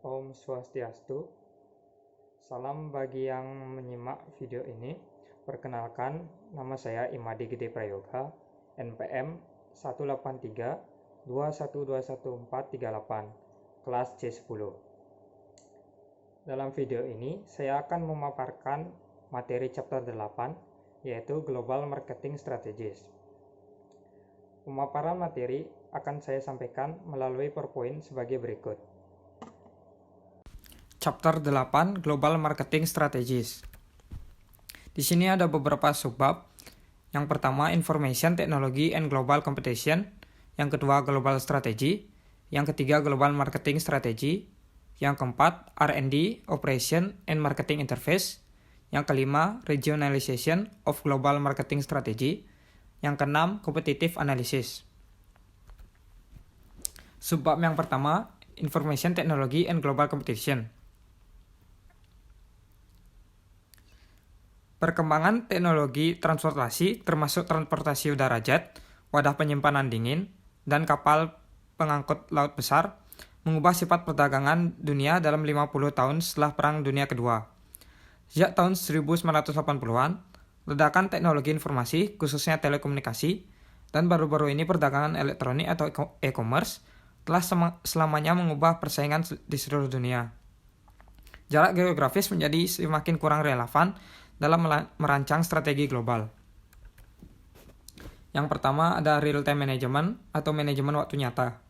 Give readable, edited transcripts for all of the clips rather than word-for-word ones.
Om Swastiastu. Salam bagi yang menyimak video ini. Perkenalkan, nama saya Imadi Gede Prayoga, NPM 18321211438, kelas C10. Dalam video ini, saya akan memaparkan materi chapter 8, yaitu Global Marketing Strategies. Pemaparan materi akan saya sampaikan melalui PowerPoint sebagai berikut. Chapter 8 Global Marketing Strategies. Di sini ada beberapa subbab. Yang pertama, Information Technology and Global Competition. Yang kedua, Global Strategy. Yang ketiga, Global Marketing Strategy. Yang keempat, R&D, Operation and Marketing Interface. Yang kelima, Regionalization of Global Marketing Strategy. Yang keenam, Competitive Analysis. Subbab yang pertama, Information Technology and Global Competition. Perkembangan teknologi transportasi termasuk transportasi udara jet, wadah penyimpanan dingin, dan kapal pengangkut laut besar mengubah sifat perdagangan dunia dalam 50 tahun setelah Perang Dunia Kedua. Sejak tahun 1980-an, ledakan teknologi informasi, khususnya telekomunikasi, dan baru-baru ini perdagangan elektronik atau e-commerce telah selamanya mengubah persaingan di seluruh dunia. Jarak geografis menjadi semakin kurang relevan dalam merancang strategi global. Yang pertama ada real-time management atau manajemen waktu nyata.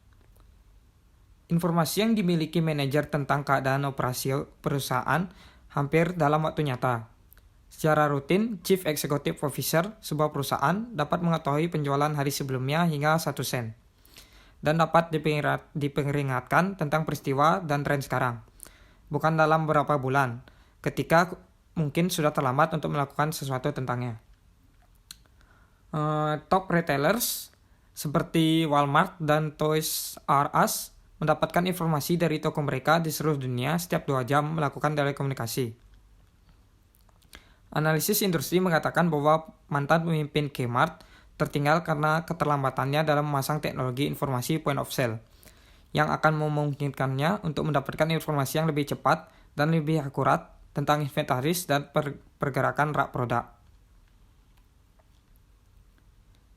Informasi yang dimiliki manajer tentang keadaan operasi perusahaan hampir dalam waktu nyata. Secara rutin, Chief Executive Officer sebuah perusahaan dapat mengetahui penjualan hari sebelumnya hingga 1 sen. Dan dapat diperingatkan tentang peristiwa dan tren sekarang. Bukan dalam beberapa bulan, ketika mungkin sudah terlambat untuk melakukan sesuatu tentangnya. Top retailers seperti Walmart dan Toys R Us mendapatkan informasi dari toko mereka di seluruh dunia setiap 2 jam melakukan telekomunikasi. Analisis industri mengatakan bahwa mantan pemimpin Kmart tertinggal karena keterlambatannya dalam memasang teknologi informasi point of sale, yang akan memungkinkannya untuk mendapatkan informasi yang lebih cepat dan lebih akurat tentang inventaris dan pergerakan rak produk.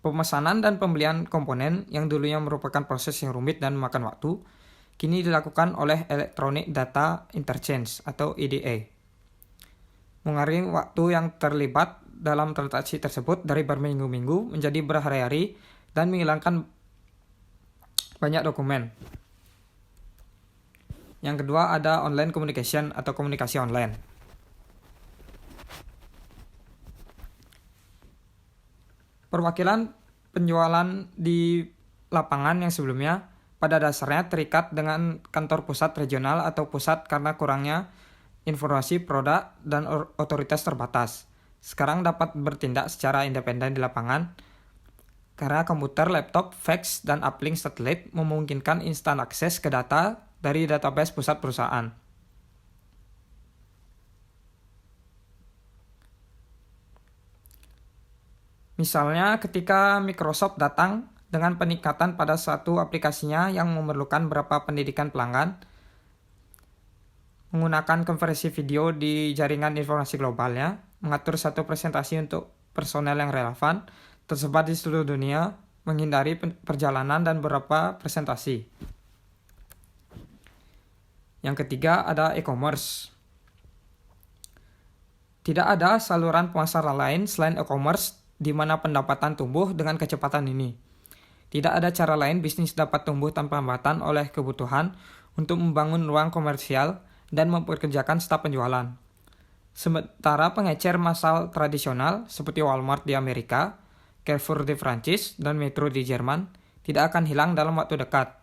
Pemesanan dan pembelian komponen yang dulunya merupakan proses yang rumit dan memakan waktu, kini dilakukan oleh Electronic Data Interchange atau EDA. Mengurangi waktu yang terlibat dalam transaksi tersebut dari berminggu-minggu menjadi berhari-hari dan menghilangkan banyak dokumen. Yang kedua ada online communication atau komunikasi online. Perwakilan penjualan di lapangan yang sebelumnya pada dasarnya terikat dengan kantor pusat regional atau pusat karena kurangnya informasi produk dan otoritas terbatas. Sekarang dapat bertindak secara independen di lapangan karena komputer, laptop, fax, dan uplink satelit memungkinkan instan akses ke data dari database pusat perusahaan. Misalnya ketika Microsoft datang dengan peningkatan pada satu aplikasinya yang memerlukan beberapa pendidikan pelanggan, menggunakan konferensi video di jaringan informasi globalnya, mengatur satu presentasi untuk personel yang relevan, tersebar di seluruh dunia, menghindari perjalanan dan beberapa presentasi. Yang ketiga ada e-commerce. Tidak ada saluran pemasaran lain selain e-commerce di mana pendapatan tumbuh dengan kecepatan ini. Tidak ada cara lain bisnis dapat tumbuh tanpa hambatan oleh kebutuhan untuk membangun ruang komersial dan mempekerjakan staf penjualan. Sementara pengecer massal tradisional seperti Walmart di Amerika, Carrefour di Prancis, dan Metro di Jerman tidak akan hilang dalam waktu dekat.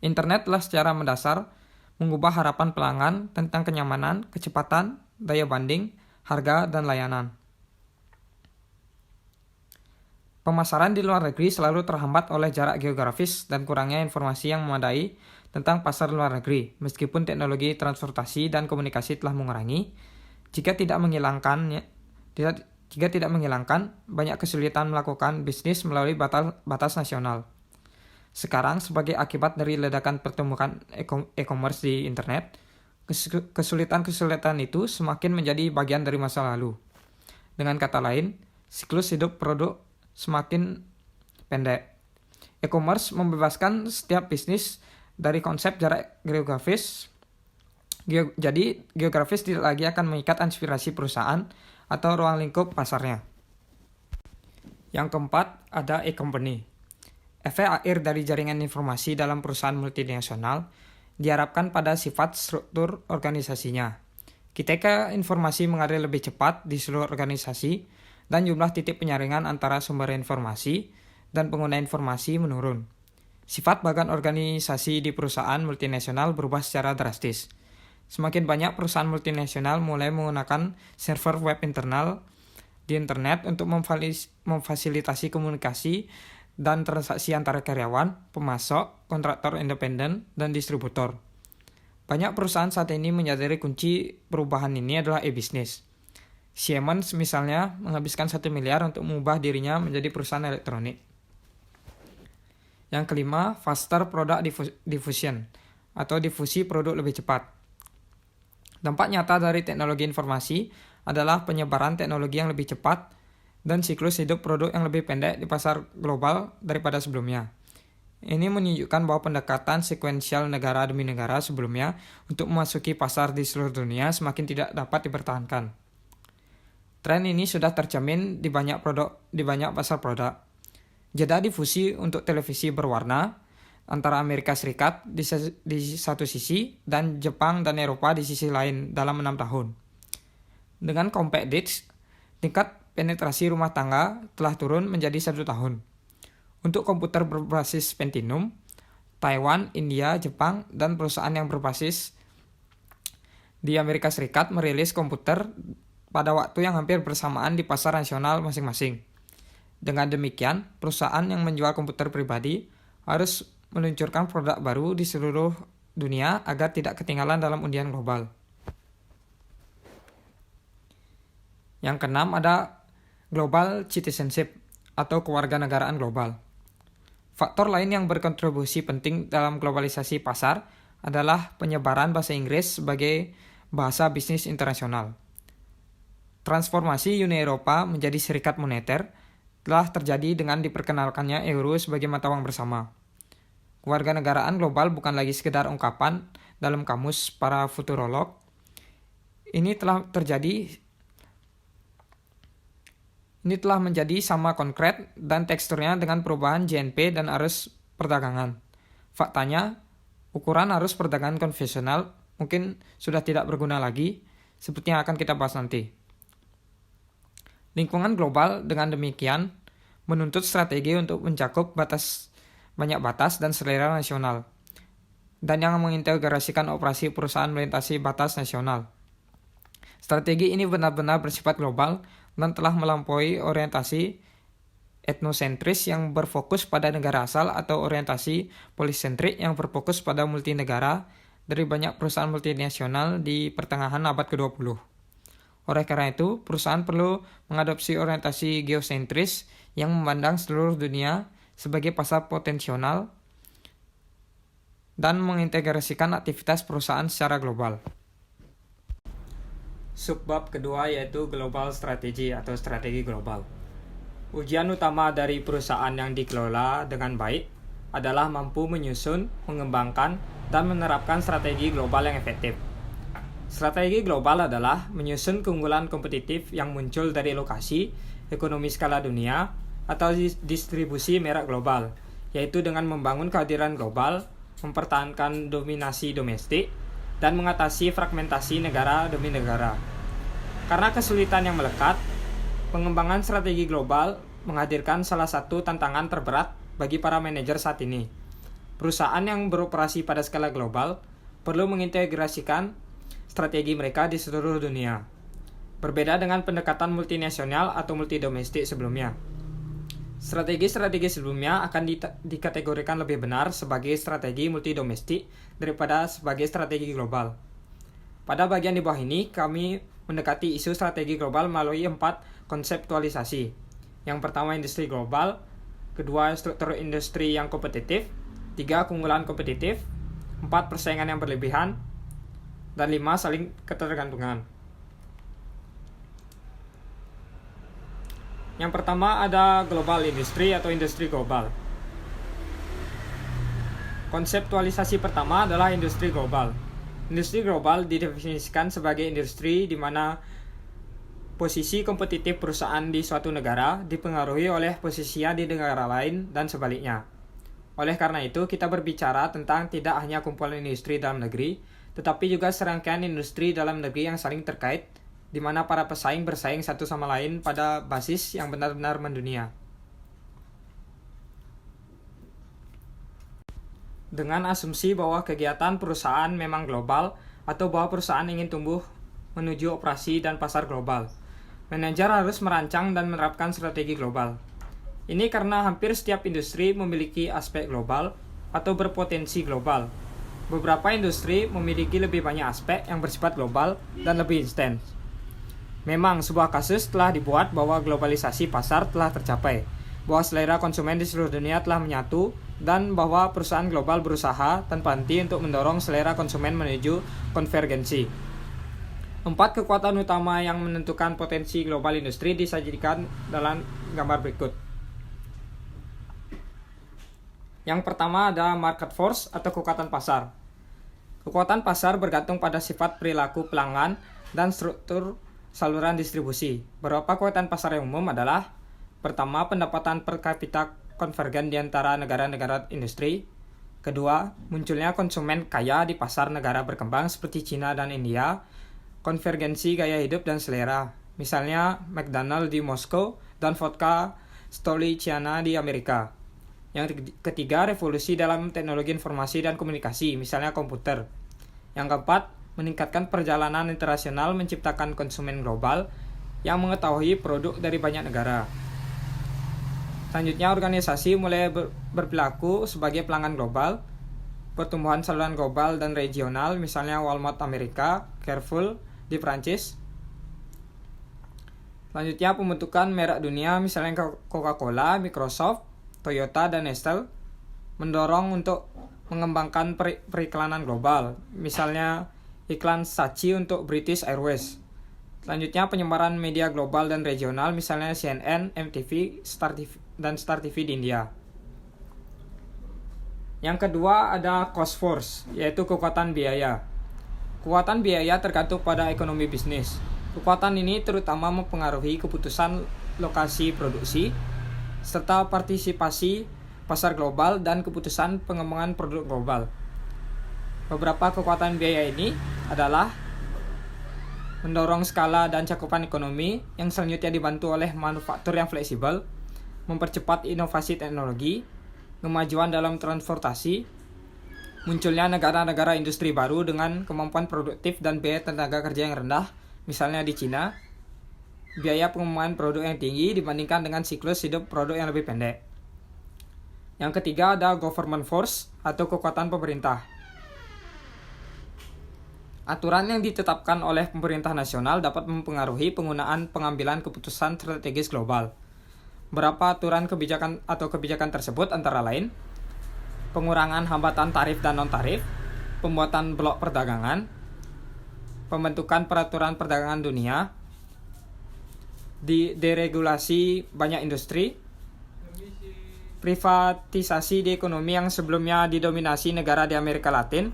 Internet telah secara mendasar mengubah harapan pelanggan tentang kenyamanan, kecepatan, daya banding, harga, dan layanan. Pemasaran di luar negeri selalu terhambat oleh jarak geografis dan kurangnya informasi yang memadai tentang pasar luar negeri, meskipun teknologi transportasi dan komunikasi telah mengurangi, jika tidak menghilangkan banyak kesulitan melakukan bisnis melalui batas nasional. Sekarang, sebagai akibat dari ledakan pertumbuhan e-commerce di internet, kesulitan-kesulitan itu semakin menjadi bagian dari masa lalu. Dengan kata lain, siklus hidup produk semakin pendek. E-commerce membebaskan setiap bisnis dari konsep jarak geografis. Jadi, geografis tidak lagi akan mengikat inspirasi perusahaan atau ruang lingkup pasarnya. Yang keempat, ada e-company. Efek akhir dari jaringan informasi dalam perusahaan multinasional diharapkan pada sifat struktur organisasinya. Ketika informasi mengalir lebih cepat di seluruh organisasi dan jumlah titik penyaringan antara sumber informasi dan pengguna informasi menurun. Sifat bagian organisasi di perusahaan multinasional berubah secara drastis. Semakin banyak perusahaan multinasional mulai menggunakan server web internal di internet untuk memfasilitasi komunikasi dan transaksi antara karyawan, pemasok, kontraktor independen, dan distributor. Banyak perusahaan saat ini menyadari kunci perubahan ini adalah e-bisnis. Siemens misalnya menghabiskan 1 miliar untuk mengubah dirinya menjadi perusahaan elektronik. Yang kelima, faster product diffusion atau difusi produk lebih cepat. Dampak nyata dari teknologi informasi adalah penyebaran teknologi yang lebih cepat dan siklus hidup produk yang lebih pendek di pasar global daripada sebelumnya. Ini menunjukkan bahwa pendekatan sekuensial negara demi negara sebelumnya untuk memasuki pasar di seluruh dunia semakin tidak dapat dipertahankan. Tren ini sudah tercermin di banyak pasar produk. Jeda difusi untuk televisi berwarna antara Amerika Serikat di satu sisi dan Jepang dan Eropa di sisi lain dalam 6 tahun. Dengan compact disc, tingkat penetrasi rumah tangga telah turun menjadi 1 tahun. Untuk komputer berbasis Pentium, Taiwan, India, Jepang, dan perusahaan yang berbasis di Amerika Serikat merilis komputer pada waktu yang hampir bersamaan di pasar nasional masing-masing. Dengan demikian, perusahaan yang menjual komputer pribadi harus meluncurkan produk baru di seluruh dunia agar tidak ketinggalan dalam undian global. Yang keenam ada global citizenship atau kewarganegaraan global. Faktor lain yang berkontribusi penting dalam globalisasi pasar adalah penyebaran bahasa Inggris sebagai bahasa bisnis internasional. Transformasi Uni Eropa menjadi serikat moneter telah terjadi dengan diperkenalkannya euro sebagai mata uang bersama. Kewarganegaraan global bukan lagi sekedar ungkapan dalam kamus para futurolog. Ini telah menjadi sama konkret dan teksturnya dengan perubahan JNP dan arus perdagangan. Faktanya, ukuran arus perdagangan konvensional mungkin sudah tidak berguna lagi, seperti yang akan kita bahas nanti. Lingkungan global dengan demikian menuntut strategi untuk mencakup banyak batas dan selera nasional, dan yang mengintegrasikan operasi perusahaan melintasi batas nasional. Strategi ini benar-benar bersifat global dan telah melampaui orientasi etnosentris yang berfokus pada negara asal atau orientasi polisentrik yang berfokus pada multinegara dari banyak perusahaan multinasional di pertengahan abad ke-20. Oleh karena itu, perusahaan perlu mengadopsi orientasi geosentris yang memandang seluruh dunia sebagai pasar potensial dan mengintegrasikan aktivitas perusahaan secara global. Subbab kedua yaitu global strategy atau strategi global. Ujian utama dari perusahaan yang dikelola dengan baik adalah mampu menyusun, mengembangkan, dan menerapkan strategi global yang efektif. Strategi global adalah menyusun keunggulan kompetitif yang muncul dari lokasi, ekonomi skala dunia, atau distribusi merek global, yaitu dengan membangun kehadiran global, mempertahankan dominasi domestik, dan mengatasi fragmentasi negara demi negara. Karena kesulitan yang melekat, pengembangan strategi global menghadirkan salah satu tantangan terberat bagi para manajer saat ini. Perusahaan yang beroperasi pada skala global perlu mengintegrasikan strategi mereka di seluruh dunia. Berbeda dengan pendekatan multinasional atau multidomestik sebelumnya. Strategi-strategi sebelumnya akan dikategorikan lebih benar sebagai strategi multidomestik daripada sebagai strategi global. Pada bagian di bawah ini, kami mendekati isu strategi global melalui 4 konseptualisasi. Yang pertama, industri global. Kedua, struktur industri yang kompetitif. 3. Keunggulan kompetitif. 4. Persaingan yang berlebihan. Dan 5. Saling ketergantungan. Yang pertama ada global industry atau industri global. Konseptualisasi pertama adalah industri global. Industri global didefinisikan sebagai industri di mana posisi kompetitif perusahaan di suatu negara dipengaruhi oleh posisinya di negara lain dan sebaliknya. Oleh karena itu, kita berbicara tentang tidak hanya kumpulan industri dalam negeri, tetapi juga serangkaian industri dalam negeri yang saling terkait, di mana para pesaing bersaing satu sama lain pada basis yang benar-benar mendunia. Dengan asumsi bahwa kegiatan perusahaan memang global atau bahwa perusahaan ingin tumbuh menuju operasi dan pasar global, manajer harus merancang dan menerapkan strategi global. Ini karena hampir setiap industri memiliki aspek global atau berpotensi global. Beberapa industri memiliki lebih banyak aspek yang bersifat global dan lebih intens. Memang sebuah kasus telah dibuat bahwa globalisasi pasar telah tercapai, bahwa selera konsumen di seluruh dunia telah menyatu, dan bahwa perusahaan global berusaha tanpa henti untuk mendorong selera konsumen menuju konvergensi. 4 kekuatan utama yang menentukan potensi global industri disajikan dalam gambar berikut. Yang pertama ada market force atau kekuatan pasar. Kekuatan pasar bergantung pada sifat perilaku pelanggan dan struktur saluran distribusi. Beberapa kekuatan pasar yang umum adalah: pertama, pendapatan per kapita konvergen di antara negara-negara industri. Kedua, munculnya konsumen kaya di pasar negara berkembang seperti Cina dan India. Konvergensi gaya hidup dan selera, misalnya McDonald di Moskow dan vodka Stoliciana di Amerika. Yang ketiga, revolusi dalam teknologi informasi dan komunikasi, misalnya komputer. Yang keempat, meningkatkan perjalanan internasional menciptakan konsumen global yang mengetahui produk dari banyak negara. Selanjutnya, organisasi mulai berperilaku sebagai pelanggan global. Pertumbuhan saluran global dan regional, misalnya Walmart Amerika, Carrefour di Prancis. Selanjutnya, pembentukan merek dunia, misalnya Coca-Cola, Microsoft, Toyota, dan Nestle, mendorong untuk mengembangkan periklanan global, misalnya iklan Saatchi untuk British Airways. Selanjutnya, penyebaran media global dan regional, misalnya CNN, MTV, dan Star TV di India. Yang kedua ada cost force, yaitu kekuatan biaya. Kekuatan biaya tergantung pada ekonomi bisnis. Kekuatan ini terutama mempengaruhi keputusan lokasi produksi, serta partisipasi pasar global dan keputusan pengembangan produk global. Beberapa kekuatan biaya ini adalah mendorong skala dan cakupan ekonomi yang selanjutnya dibantu oleh manufaktur yang fleksibel, mempercepat inovasi teknologi, kemajuan dalam transportasi, munculnya negara-negara industri baru dengan kemampuan produktif dan biaya tenaga kerja yang rendah, misalnya di Cina, biaya pengembangan produk yang tinggi dibandingkan dengan siklus hidup produk yang lebih pendek. Yang ketiga ada government force atau kekuatan pemerintah. Aturan yang ditetapkan oleh pemerintah nasional dapat mempengaruhi penggunaan pengambilan keputusan strategis global. Beberapa aturan kebijakan tersebut antara lain: pengurangan hambatan tarif dan non-tarif, pembuatan blok perdagangan, pembentukan peraturan perdagangan dunia, deregulasi banyak industri, privatisasi di ekonomi yang sebelumnya didominasi negara di Amerika Latin,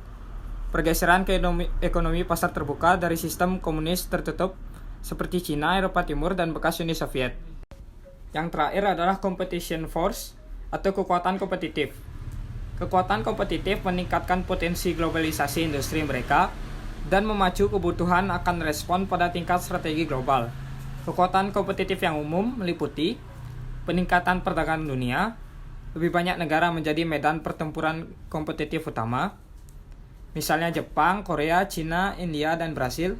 pergeseran ke ekonomi pasar terbuka dari sistem komunis tertutup seperti Cina, Eropa Timur, dan bekas Uni Soviet. Yang terakhir adalah competition force atau kekuatan kompetitif. Kekuatan kompetitif meningkatkan potensi globalisasi industri mereka dan memacu kebutuhan akan respon pada tingkat strategi global. Kekuatan kompetitif yang umum meliputi peningkatan perdagangan dunia, lebih banyak negara menjadi medan pertempuran kompetitif utama, misalnya Jepang, Korea, Cina, India, dan Brasil,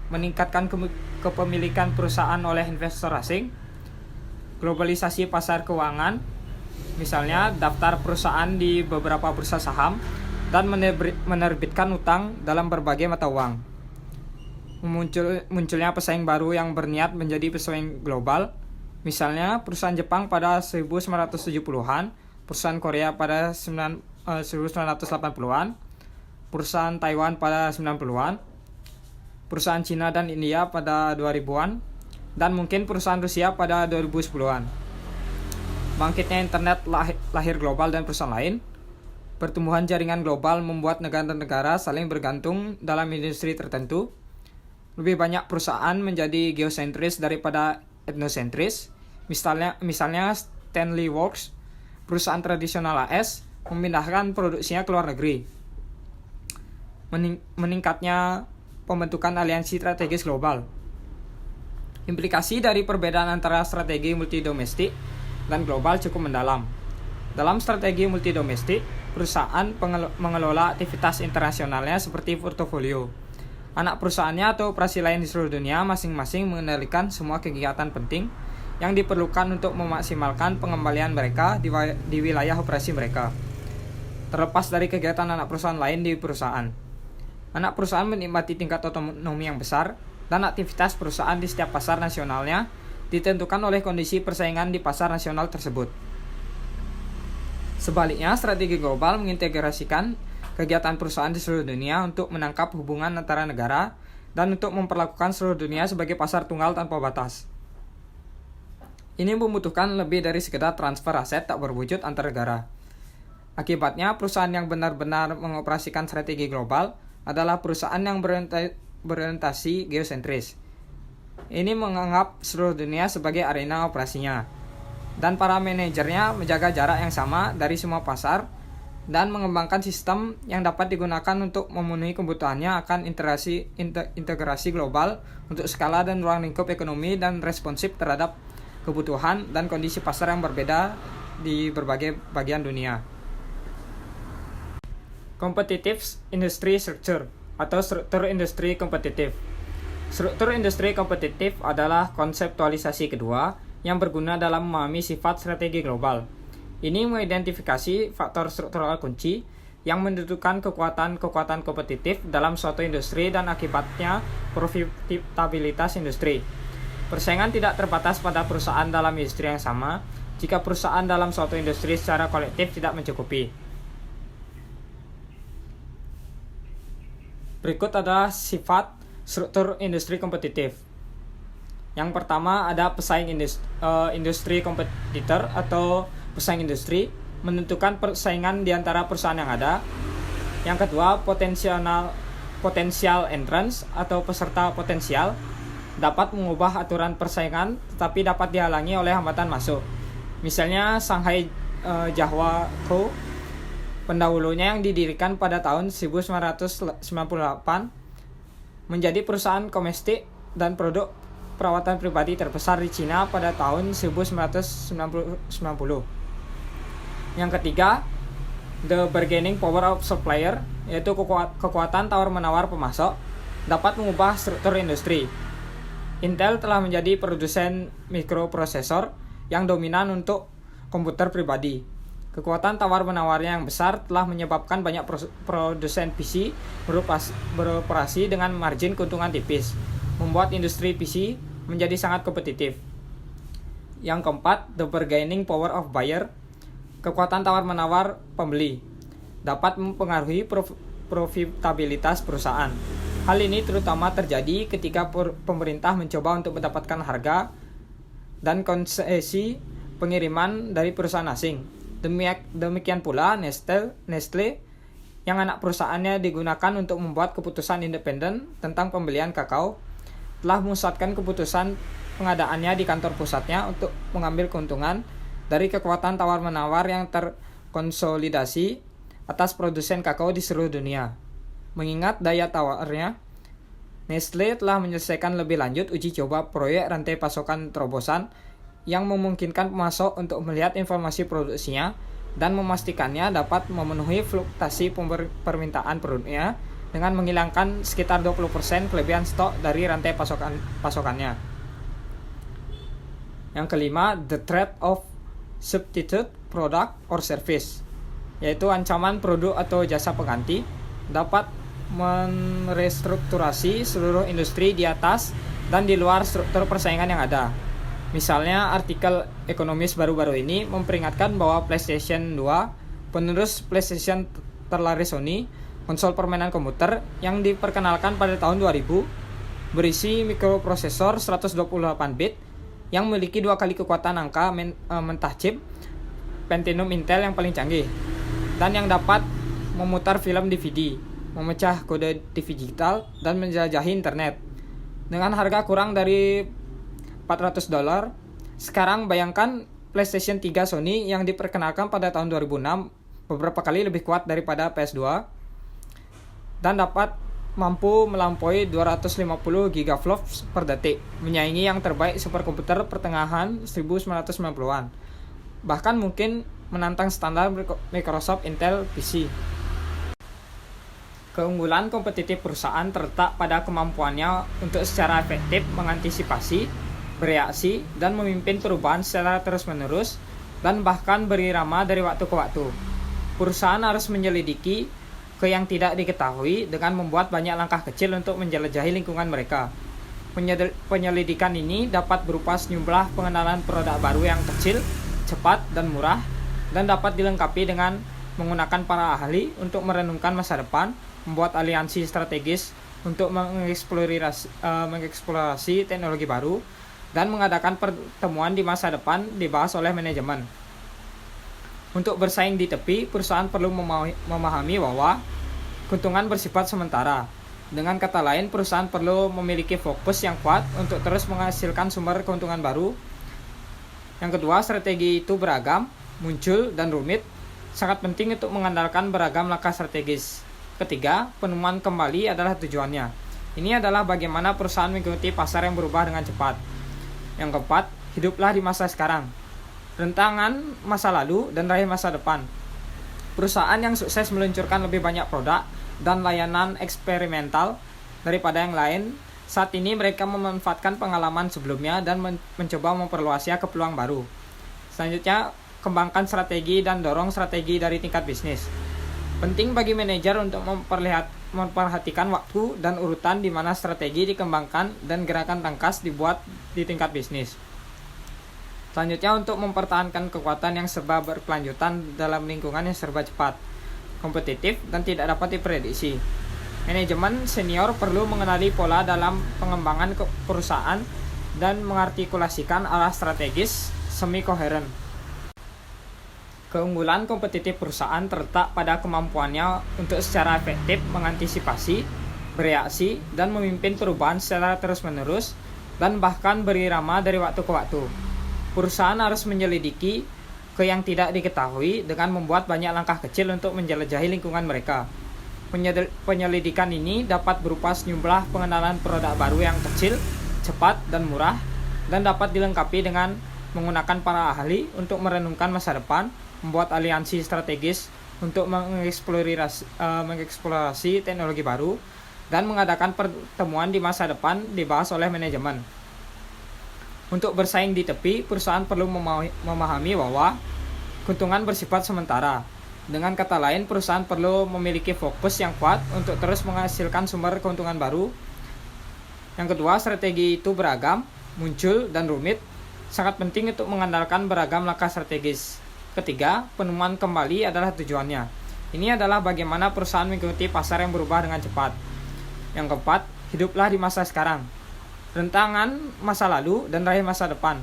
meningkatkan kepemilikan perusahaan oleh investor asing, globalisasi pasar keuangan, misalnya daftar perusahaan di beberapa bursa saham, dan menerbitkan utang dalam berbagai mata uang. Munculnya pesaing baru yang berniat menjadi pesaing global, misalnya perusahaan Jepang pada 1970-an, perusahaan Korea pada 1980-an, perusahaan Taiwan pada 90-an, perusahaan Cina dan India pada 2000-an, dan mungkin perusahaan Rusia pada 2010-an. Bangkitnya internet, lahir global dan perusahaan lain, pertumbuhan jaringan global membuat negara-negara saling bergantung dalam industri tertentu. Lebih banyak perusahaan menjadi geosentris daripada etnosentris. Misalnya Stanley Works, perusahaan tradisional AS, memindahkan produksinya ke luar negeri. Meningkatnya pembentukan aliansi strategis global. Implikasi dari perbedaan antara strategi multidomestik dan global cukup mendalam. Dalam strategi multidomestik, perusahaan mengelola aktivitas internasionalnya seperti portofolio. Anak perusahaannya atau operasi lain di seluruh dunia masing-masing mengendalikan semua kegiatan penting yang diperlukan untuk memaksimalkan pengembalian mereka di wilayah operasi mereka, terlepas dari kegiatan anak perusahaan lain di perusahaan. Anak perusahaan menikmati tingkat otonomi yang besar, dan aktivitas perusahaan di setiap pasar nasionalnya ditentukan oleh kondisi persaingan di pasar nasional tersebut. Sebaliknya, strategi global mengintegrasikan kegiatan perusahaan di seluruh dunia untuk menangkap hubungan antara negara dan untuk memperlakukan seluruh dunia sebagai pasar tunggal tanpa batas. Ini membutuhkan lebih dari sekedar transfer aset tak berwujud antar negara. Akibatnya, perusahaan yang benar-benar mengoperasikan strategi global adalah perusahaan yang berorientasi geosentris. Ini menganggap seluruh dunia sebagai arena operasinya, dan para manajernya menjaga jarak yang sama dari semua pasar dan mengembangkan sistem yang dapat digunakan untuk memenuhi kebutuhannya akan integrasi global untuk skala dan ruang lingkup ekonomi dan responsif terhadap kebutuhan dan kondisi pasar yang berbeda di berbagai bagian dunia. Competitive Industry Structure atau struktur industri kompetitif. Struktur industri kompetitif adalah konseptualisasi kedua yang berguna dalam memahami sifat strategi global. Ini mengidentifikasi faktor struktural kunci yang menentukan kekuatan kompetitif dalam suatu industri dan akibatnya profitabilitas industri. Persaingan tidak terbatas pada perusahaan dalam industri yang sama jika perusahaan dalam suatu industri secara kolektif tidak mencukupi. Berikut adalah sifat struktur industri kompetitif. Yang pertama ada pesaing industri kompetitor atau pesaing industri menentukan persaingan di antara perusahaan yang ada. Yang kedua, potensial entrance atau peserta potensial dapat mengubah aturan persaingan tetapi dapat dihalangi oleh hambatan masuk. Misalnya Shanghai Jiahua Co. pendahulunya yang didirikan pada tahun 1998 menjadi perusahaan domestik dan produk perawatan pribadi terbesar di Cina pada tahun 1990. Yang ketiga, the bargaining power of supplier, yaitu kekuatan tawar-menawar pemasok, dapat mengubah struktur industri. Intel telah menjadi produsen mikroprosesor yang dominan untuk komputer pribadi. Kekuatan tawar-menawarnya yang besar telah menyebabkan banyak produsen PC beroperasi dengan margin keuntungan tipis, membuat industri PC menjadi sangat kompetitif. Yang keempat, the bargaining power of buyer, kekuatan tawar-menawar pembeli, dapat mempengaruhi profitabilitas perusahaan. Hal ini terutama terjadi ketika pemerintah mencoba untuk mendapatkan harga dan konsesi pengiriman dari perusahaan asing. Demikian pula Nestle yang anak perusahaannya digunakan untuk membuat keputusan independen tentang pembelian kakao, telah memusatkan keputusan pengadaannya di kantor pusatnya untuk mengambil keuntungan dari kekuatan tawar-menawar yang terkonsolidasi atas produsen kakao di seluruh dunia. Mengingat daya tawarnya, Nestle telah menyelesaikan lebih lanjut uji coba proyek rantai pasokan terobosan yang memungkinkan pemasok untuk melihat informasi produksinya dan memastikannya dapat memenuhi fluktuasi permintaan produknya dengan menghilangkan sekitar 20% kelebihan stok dari rantai pasokannya. Yang kelima, the threat of substitute product or service, yaitu ancaman produk atau jasa pengganti dapat merestrukturasi seluruh industri di atas dan di luar struktur persaingan yang ada. Misalnya, artikel ekonomis baru-baru ini memperingatkan bahwa PlayStation 2 penerus PlayStation terlaris Sony, konsol permainan komputer yang diperkenalkan pada tahun 2000, berisi mikroprosesor 128 bit yang memiliki 2 kali kekuatan angka mentah chip Pentium Intel yang paling canggih, dan yang dapat memutar film DVD, memecah kode TV digital, dan menjelajahi internet. Dengan harga kurang dari $400, sekarang bayangkan PlayStation 3 Sony yang diperkenalkan pada tahun 2006 beberapa kali lebih kuat daripada PS2 dan dapat mampu melampaui 250 gigaflops per detik, menyaingi yang terbaik superkomputer pertengahan 1990-an. Bahkan mungkin menantang standar Microsoft Intel PC. Keunggulan kompetitif perusahaan terletak pada kemampuannya untuk secara efektif mengantisipasi, bereaksi, dan memimpin perubahan secara terus-menerus dan bahkan berirama dari waktu ke waktu. Perusahaan harus menyelidiki ke yang tidak diketahui dengan membuat banyak langkah kecil untuk menjelajahi lingkungan mereka. Penyelidikan ini dapat berupa sejumlah pengenalan produk baru yang kecil, cepat, dan murah, dan dapat dilengkapi dengan menggunakan para ahli untuk merenungkan masa depan, membuat aliansi strategis untuk mengeksplorasi teknologi baru, dan mengadakan pertemuan di masa depan dibahas oleh manajemen. Untuk bersaing di tepi, perusahaan perlu memahami bahwa keuntungan bersifat sementara. Dengan kata lain, perusahaan perlu memiliki fokus yang kuat untuk terus menghasilkan sumber keuntungan baru. Yang kedua, strategi itu beragam, muncul, dan rumit. Sangat penting untuk mengandalkan beragam langkah strategis. Ketiga, penemuan kembali adalah tujuannya. Ini adalah bagaimana perusahaan mengikuti pasar yang berubah dengan cepat. Yang keempat, hiduplah di masa sekarang. Rentangan masa lalu dan raih masa depan. Perusahaan yang sukses meluncurkan lebih banyak produk dan layanan eksperimental daripada yang lain. Saat ini mereka memanfaatkan pengalaman sebelumnya dan mencoba memperluasnya ke peluang baru. Selanjutnya, kembangkan strategi dan dorong strategi dari tingkat bisnis. Penting bagi manajer untuk memperhatikan waktu dan urutan di mana strategi dikembangkan dan gerakan tangkas dibuat di tingkat bisnis. Selanjutnya, untuk mempertahankan kekuatan yang serba berkelanjutan dalam lingkungan yang serba cepat, kompetitif, dan tidak dapat diprediksi. Manajemen senior perlu mengenali pola dalam pengembangan perusahaan dan mengartikulasikan arah strategis semi-koheren. Keunggulan kompetitif perusahaan terletak pada kemampuannya untuk secara efektif mengantisipasi, bereaksi, dan memimpin perubahan secara terus-menerus dan bahkan berirama dari waktu ke waktu. Perusahaan harus menyelidiki ke yang tidak diketahui dengan membuat banyak langkah kecil untuk menjelajahi lingkungan mereka. Penyelidikan ini dapat berupa sejumlah pengenalan produk baru yang kecil, cepat, dan murah, dan dapat dilengkapi dengan menggunakan para ahli untuk merenungkan masa depan, membuat aliansi strategis untuk mengeksplorasi teknologi baru, dan mengadakan pertemuan di masa depan dibahas oleh manajemen. Untuk bersaing di tepi, perusahaan perlu memahami bahwa keuntungan bersifat sementara. Dengan kata lain, perusahaan perlu memiliki fokus yang kuat untuk terus menghasilkan sumber keuntungan baru. Yang kedua, strategi itu beragam, muncul, dan rumit. Sangat penting untuk mengandalkan beragam langkah strategis. Ketiga, penemuan kembali adalah tujuannya. Ini adalah bagaimana perusahaan mengikuti pasar yang berubah dengan cepat. Yang keempat, hiduplah di masa sekarang. Rentangan masa lalu dan raih masa depan.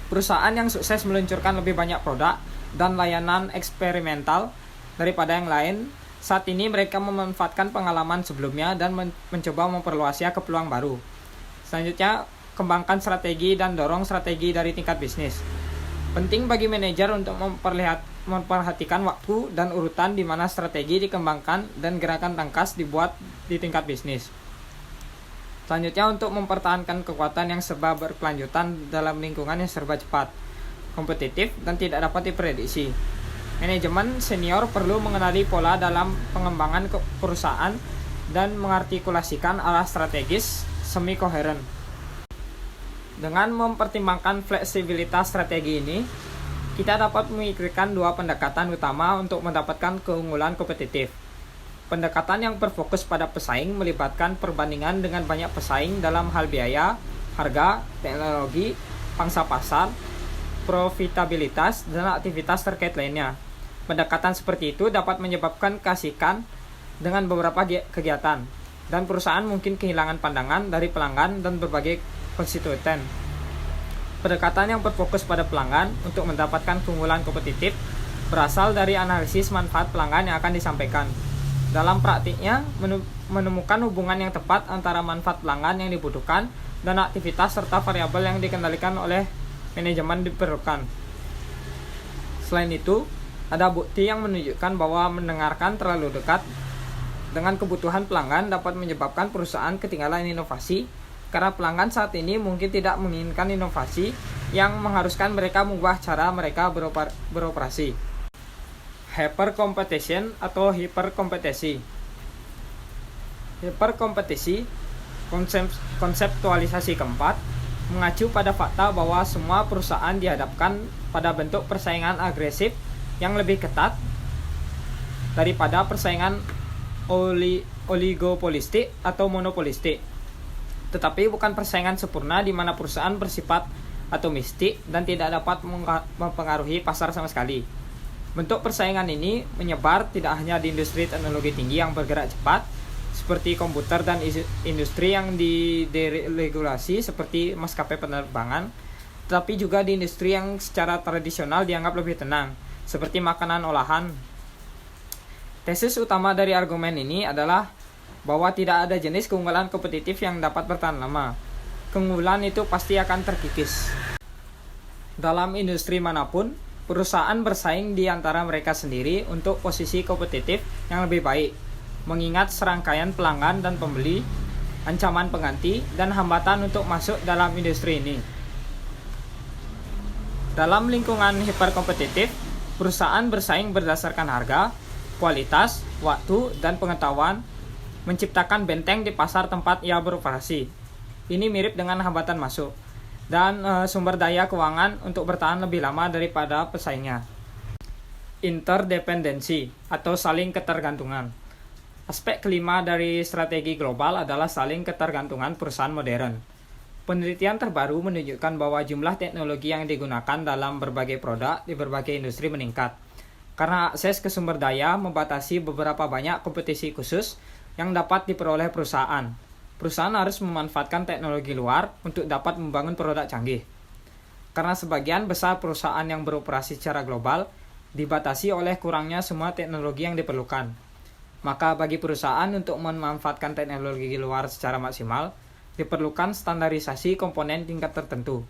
Perusahaan yang sukses meluncurkan lebih banyak produk dan layanan eksperimental daripada yang lain. Saat ini mereka memanfaatkan pengalaman sebelumnya dan mencoba memperluasnya ke peluang baru. Selanjutnya, kembangkan strategi dan dorong strategi dari tingkat bisnis. Penting bagi manajer untuk memperhatikan waktu dan urutan di mana strategi dikembangkan dan gerakan tangkas dibuat di tingkat bisnis. Selanjutnya, untuk mempertahankan kekuatan yang serba berkelanjutan dalam lingkungan yang serba cepat, kompetitif, dan tidak dapat diprediksi. Manajemen senior perlu mengenali pola dalam pengembangan perusahaan dan mengartikulasikan arah strategis semi-koheren. Dengan mempertimbangkan fleksibilitas strategi ini, kita dapat memikirkan dua pendekatan utama untuk mendapatkan keunggulan kompetitif. Pendekatan yang berfokus pada pesaing melibatkan perbandingan dengan banyak pesaing dalam hal biaya, harga, teknologi, pangsa pasar, profitabilitas, dan aktivitas terkait lainnya. Pendekatan seperti itu dapat menyebabkan keasikan dengan beberapa kegiatan, dan perusahaan mungkin kehilangan pandangan dari pelanggan dan berbagai konstituen. Pendekatan yang berfokus pada pelanggan untuk mendapatkan keunggulan kompetitif berasal dari analisis manfaat pelanggan yang akan disampaikan. Dalam praktiknya, menemukan hubungan yang tepat antara manfaat pelanggan yang dibutuhkan dan aktivitas serta variabel yang dikendalikan oleh manajemen diperlukan. Selain itu, ada bukti yang menunjukkan bahwa mendengarkan terlalu dekat dengan kebutuhan pelanggan dapat menyebabkan perusahaan ketinggalan inovasi, karena pelanggan saat ini mungkin tidak menginginkan inovasi yang mengharuskan mereka mengubah cara mereka beroperasi. Hypercompetition atau hiperkompetisi. Hiperkompetisi, konseptualisasi keempat, mengacu pada fakta bahwa semua perusahaan dihadapkan pada bentuk persaingan agresif yang lebih ketat daripada persaingan oligopolistik atau monopolistik. Tetapi bukan persaingan sempurna di mana perusahaan bersifat atomistik dan tidak dapat mempengaruhi pasar sama sekali. Bentuk persaingan ini menyebar tidak hanya di industri teknologi tinggi yang bergerak cepat seperti komputer dan industri yang dideregulasi seperti maskapai penerbangan, tetapi juga di industri yang secara tradisional dianggap lebih tenang seperti makanan olahan. Tesis utama dari argumen ini adalah bahwa tidak ada jenis keunggulan kompetitif yang dapat bertahan lama. Keunggulan itu pasti akan terkikis. Dalam industri manapun, perusahaan bersaing di antara mereka sendiri untuk posisi kompetitif yang lebih baik, mengingat serangkaian pelanggan dan pembeli, ancaman pengganti, dan hambatan untuk masuk dalam industri ini. Dalam lingkungan hiperkompetitif, perusahaan bersaing berdasarkan harga, kualitas, waktu, dan pengetahuan, menciptakan benteng di pasar tempat ia beroperasi. Ini mirip dengan hambatan masuk dan sumber daya keuangan untuk bertahan lebih lama daripada pesaingnya. Interdependensi atau saling ketergantungan. Aspek kelima dari strategi global adalah saling ketergantungan perusahaan modern. Penelitian terbaru menunjukkan bahwa jumlah teknologi yang digunakan dalam berbagai produk di berbagai industri meningkat, karena akses ke sumber daya membatasi beberapa banyak kompetisi khusus yang dapat diperoleh perusahaan. Perusahaan harus memanfaatkan teknologi luar untuk dapat membangun produk canggih. Karena sebagian besar perusahaan yang beroperasi secara global dibatasi oleh kurangnya semua teknologi yang diperlukan. Maka bagi perusahaan untuk memanfaatkan teknologi luar secara maksimal, diperlukan standarisasi komponen tingkat tertentu.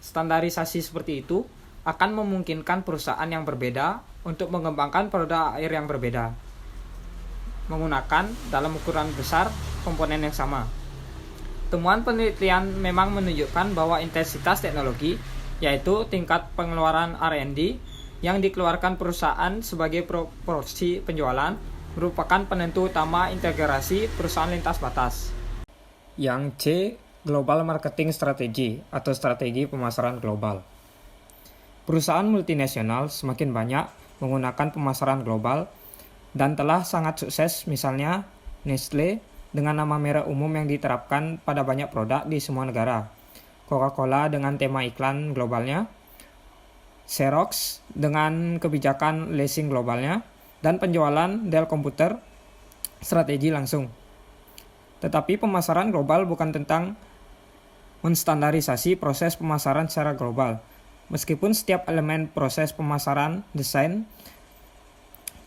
Standarisasi seperti itu akan memungkinkan perusahaan yang berbeda untuk mengembangkan produk air yang berbeda, menggunakan dalam ukuran besar komponen yang sama. Temuan penelitian memang menunjukkan bahwa intensitas teknologi, yaitu tingkat pengeluaran R&D yang dikeluarkan perusahaan sebagai proporsi penjualan, merupakan penentu utama integrasi perusahaan lintas batas. Yang C, Global Marketing Strategy atau strategi pemasaran global. Perusahaan multinasional semakin banyak menggunakan pemasaran global dan telah sangat sukses, misalnya Nestle dengan nama merek umum yang diterapkan pada banyak produk di semua negara, Coca-Cola dengan tema iklan globalnya, Xerox dengan kebijakan leasing globalnya, dan penjualan Dell komputer strategi langsung. Tetapi pemasaran global bukan tentang menstandarisasi proses pemasaran secara global. Meskipun setiap elemen proses pemasaran, desain,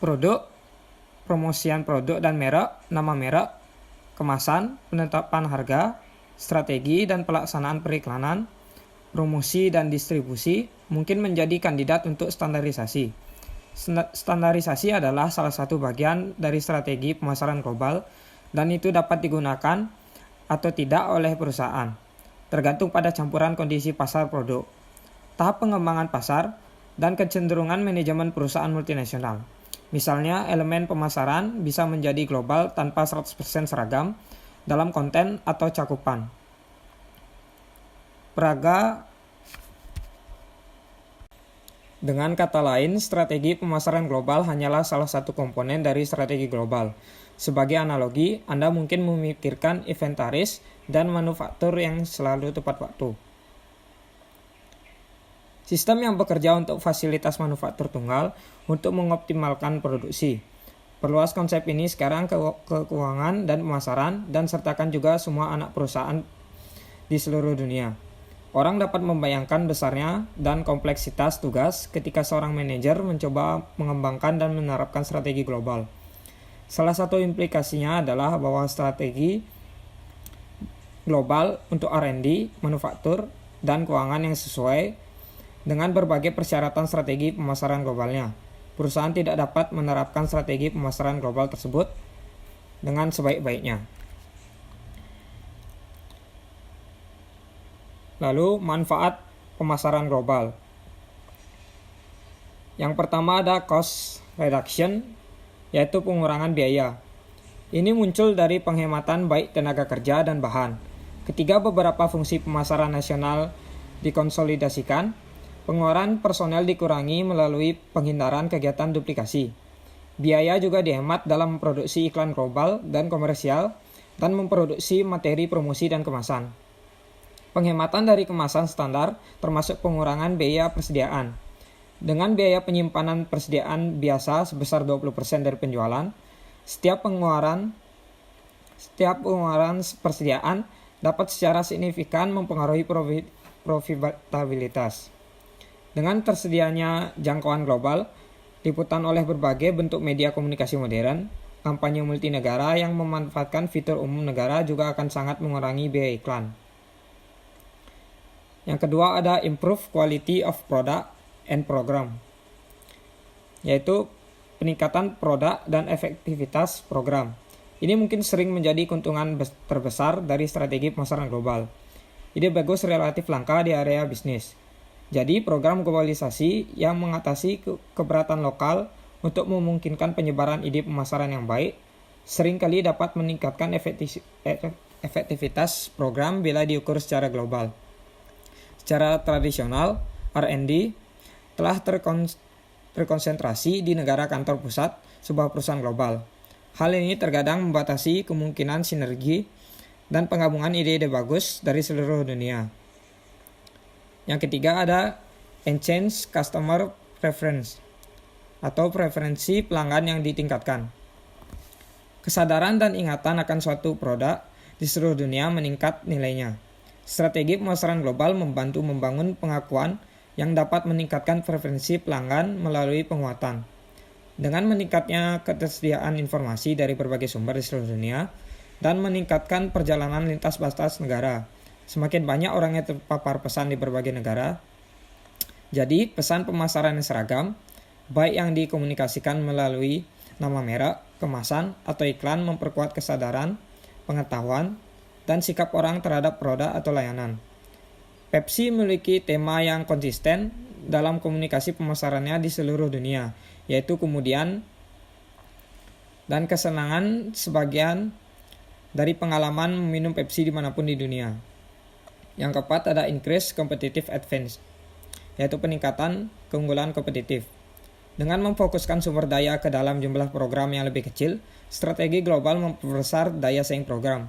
produk, promosian produk dan merek, nama merek, kemasan, penetapan harga, strategi dan pelaksanaan periklanan, promosi dan distribusi mungkin menjadi kandidat untuk standarisasi. Standarisasi adalah salah satu bagian dari strategi pemasaran global dan itu dapat digunakan atau tidak oleh perusahaan, tergantung pada campuran kondisi pasar produk, tahap pengembangan pasar, dan kecenderungan manajemen perusahaan multinasional. Misalnya, elemen pemasaran bisa menjadi global tanpa 100% seragam dalam konten atau cakupan. Dengan kata lain, strategi pemasaran global hanyalah salah satu komponen dari strategi global. Sebagai analogi, Anda mungkin memikirkan inventaris dan manufaktur yang selalu tepat waktu. Sistem yang bekerja untuk fasilitas manufaktur tunggal untuk mengoptimalkan produksi. Perluas konsep ini sekarang ke keuangan dan pemasaran dan sertakan juga semua anak perusahaan di seluruh dunia. Orang dapat membayangkan besarnya dan kompleksitas tugas ketika seorang manajer mencoba mengembangkan dan menerapkan strategi global. Salah satu implikasinya adalah bahwa strategi global untuk R&D, manufaktur, dan keuangan yang sesuai dengan berbagai persyaratan strategi pemasaran globalnya. Perusahaan tidak dapat menerapkan strategi pemasaran global tersebut dengan sebaik-baiknya. Lalu, manfaat pemasaran global. Yang pertama ada cost reduction, yaitu pengurangan biaya. Ini muncul dari penghematan baik tenaga kerja dan bahan. Ketika beberapa fungsi pemasaran nasional dikonsolidasikan, pengeluaran personel dikurangi melalui penghindaran kegiatan duplikasi. Biaya juga dihemat dalam memproduksi iklan global dan komersial dan memproduksi materi promosi dan kemasan. Penghematan dari kemasan standar termasuk pengurangan biaya persediaan. Dengan biaya penyimpanan persediaan biasa sebesar 20% dari penjualan, setiap pengeluaran persediaan dapat secara signifikan mempengaruhi profitabilitas. Dengan tersedianya jangkauan global, liputan oleh berbagai bentuk media komunikasi modern, kampanye multinegara yang memanfaatkan fitur umum negara juga akan sangat mengurangi biaya iklan. Yang kedua ada improve quality of product and program, yaitu peningkatan produk dan efektivitas program. Ini mungkin sering menjadi keuntungan terbesar dari strategi pemasaran global. Ide bagus relatif langka di area bisnis. Jadi program globalisasi yang mengatasi keberatan lokal untuk memungkinkan penyebaran ide pemasaran yang baik, seringkali dapat meningkatkan efektivitas program bila diukur secara global. Secara tradisional, R&D telah terkonsentrasi di negara kantor pusat sebuah perusahaan global. Hal ini terkadang membatasi kemungkinan sinergi dan penggabungan ide-ide bagus dari seluruh dunia. Yang ketiga ada enhance customer preference atau preferensi pelanggan yang ditingkatkan. Kesadaran dan ingatan akan suatu produk di seluruh dunia meningkat nilainya. Strategi pemasaran global membantu membangun pengakuan yang dapat meningkatkan preferensi pelanggan melalui penguatan. Dengan meningkatnya ketersediaan informasi dari berbagai sumber di seluruh dunia dan meningkatkan perjalanan lintas batas negara, semakin banyak orang yang terpapar pesan di berbagai negara. Jadi, pesan pemasaran yang seragam, baik yang dikomunikasikan melalui nama merek, kemasan, atau iklan memperkuat kesadaran, pengetahuan, dan sikap orang terhadap produk atau layanan. Pepsi memiliki tema yang konsisten dalam komunikasi pemasarannya di seluruh dunia, yaitu kemudian dan kesenangan sebagian dari pengalaman meminum Pepsi dimanapun di dunia. Yang keempat ada increase competitive advantage, yaitu peningkatan keunggulan kompetitif. Dengan memfokuskan sumber daya ke dalam jumlah program yang lebih kecil, strategi global memperbesar daya saing program.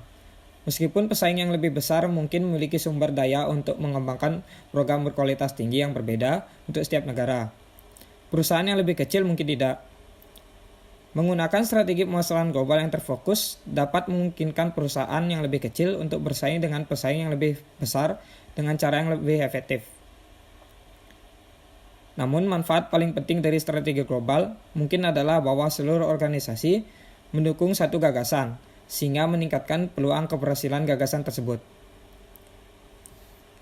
Meskipun pesaing yang lebih besar mungkin memiliki sumber daya untuk mengembangkan program berkualitas tinggi yang berbeda untuk setiap negara, perusahaan yang lebih kecil mungkin tidak. Menggunakan strategi pemasaran global yang terfokus dapat memungkinkan perusahaan yang lebih kecil untuk bersaing dengan pesaing yang lebih besar dengan cara yang lebih efektif. Namun manfaat paling penting dari strategi global mungkin adalah bahwa seluruh organisasi mendukung satu gagasan, sehingga meningkatkan peluang keberhasilan gagasan tersebut.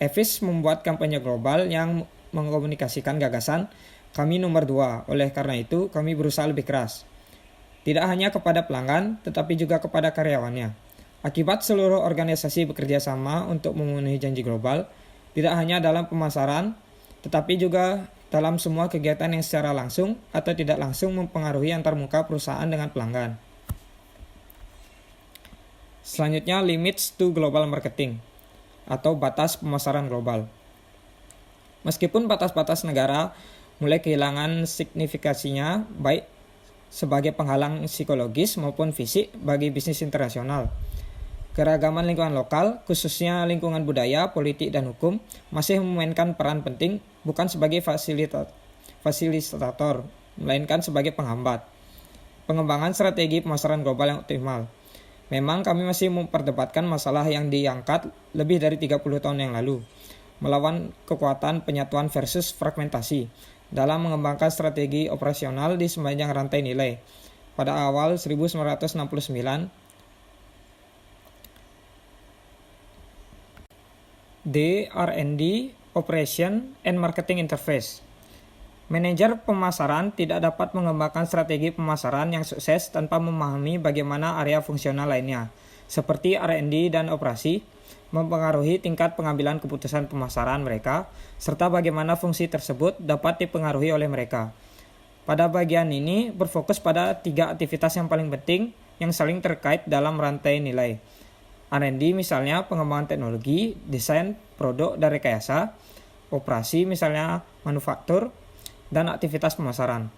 Evis membuat kampanye global yang mengkomunikasikan gagasan kami nomor 2, oleh karena itu kami berusaha lebih keras. Tidak hanya kepada pelanggan, tetapi juga kepada karyawannya. Akibat seluruh organisasi bekerja sama untuk memenuhi janji global, tidak hanya dalam pemasaran, tetapi juga dalam semua kegiatan yang secara langsung atau tidak langsung mempengaruhi antarmuka perusahaan dengan pelanggan. Selanjutnya, limits to global marketing atau batas pemasaran global. Meskipun batas-batas negara mulai kehilangan signifikasinya baik sebagai penghalang psikologis maupun fisik bagi bisnis internasional, Keragaman lingkungan lokal, khususnya lingkungan budaya, politik, dan hukum, masih memainkan peran penting bukan sebagai fasilitator, melainkan sebagai penghambat. Pengembangan strategi pemasaran global yang optimal. Memang kami masih memperdebatkan masalah yang diangkat lebih dari 30 tahun yang lalu, melawan kekuatan penyatuan versus fragmentasi dalam mengembangkan strategi operasional di sepanjang rantai nilai. Pada awal 1969, R&D, Operation and Marketing Interface. Manajer pemasaran tidak dapat mengembangkan strategi pemasaran yang sukses tanpa memahami bagaimana area fungsional lainnya, seperti R&D dan operasi, mempengaruhi tingkat pengambilan keputusan pemasaran mereka, serta bagaimana fungsi tersebut dapat dipengaruhi oleh mereka. Pada bagian ini berfokus pada 3 aktivitas yang paling penting yang saling terkait dalam rantai nilai. R&D misalnya pengembangan teknologi, desain, produk, dan rekayasa, operasi misalnya manufaktur, dan aktivitas pemasaran.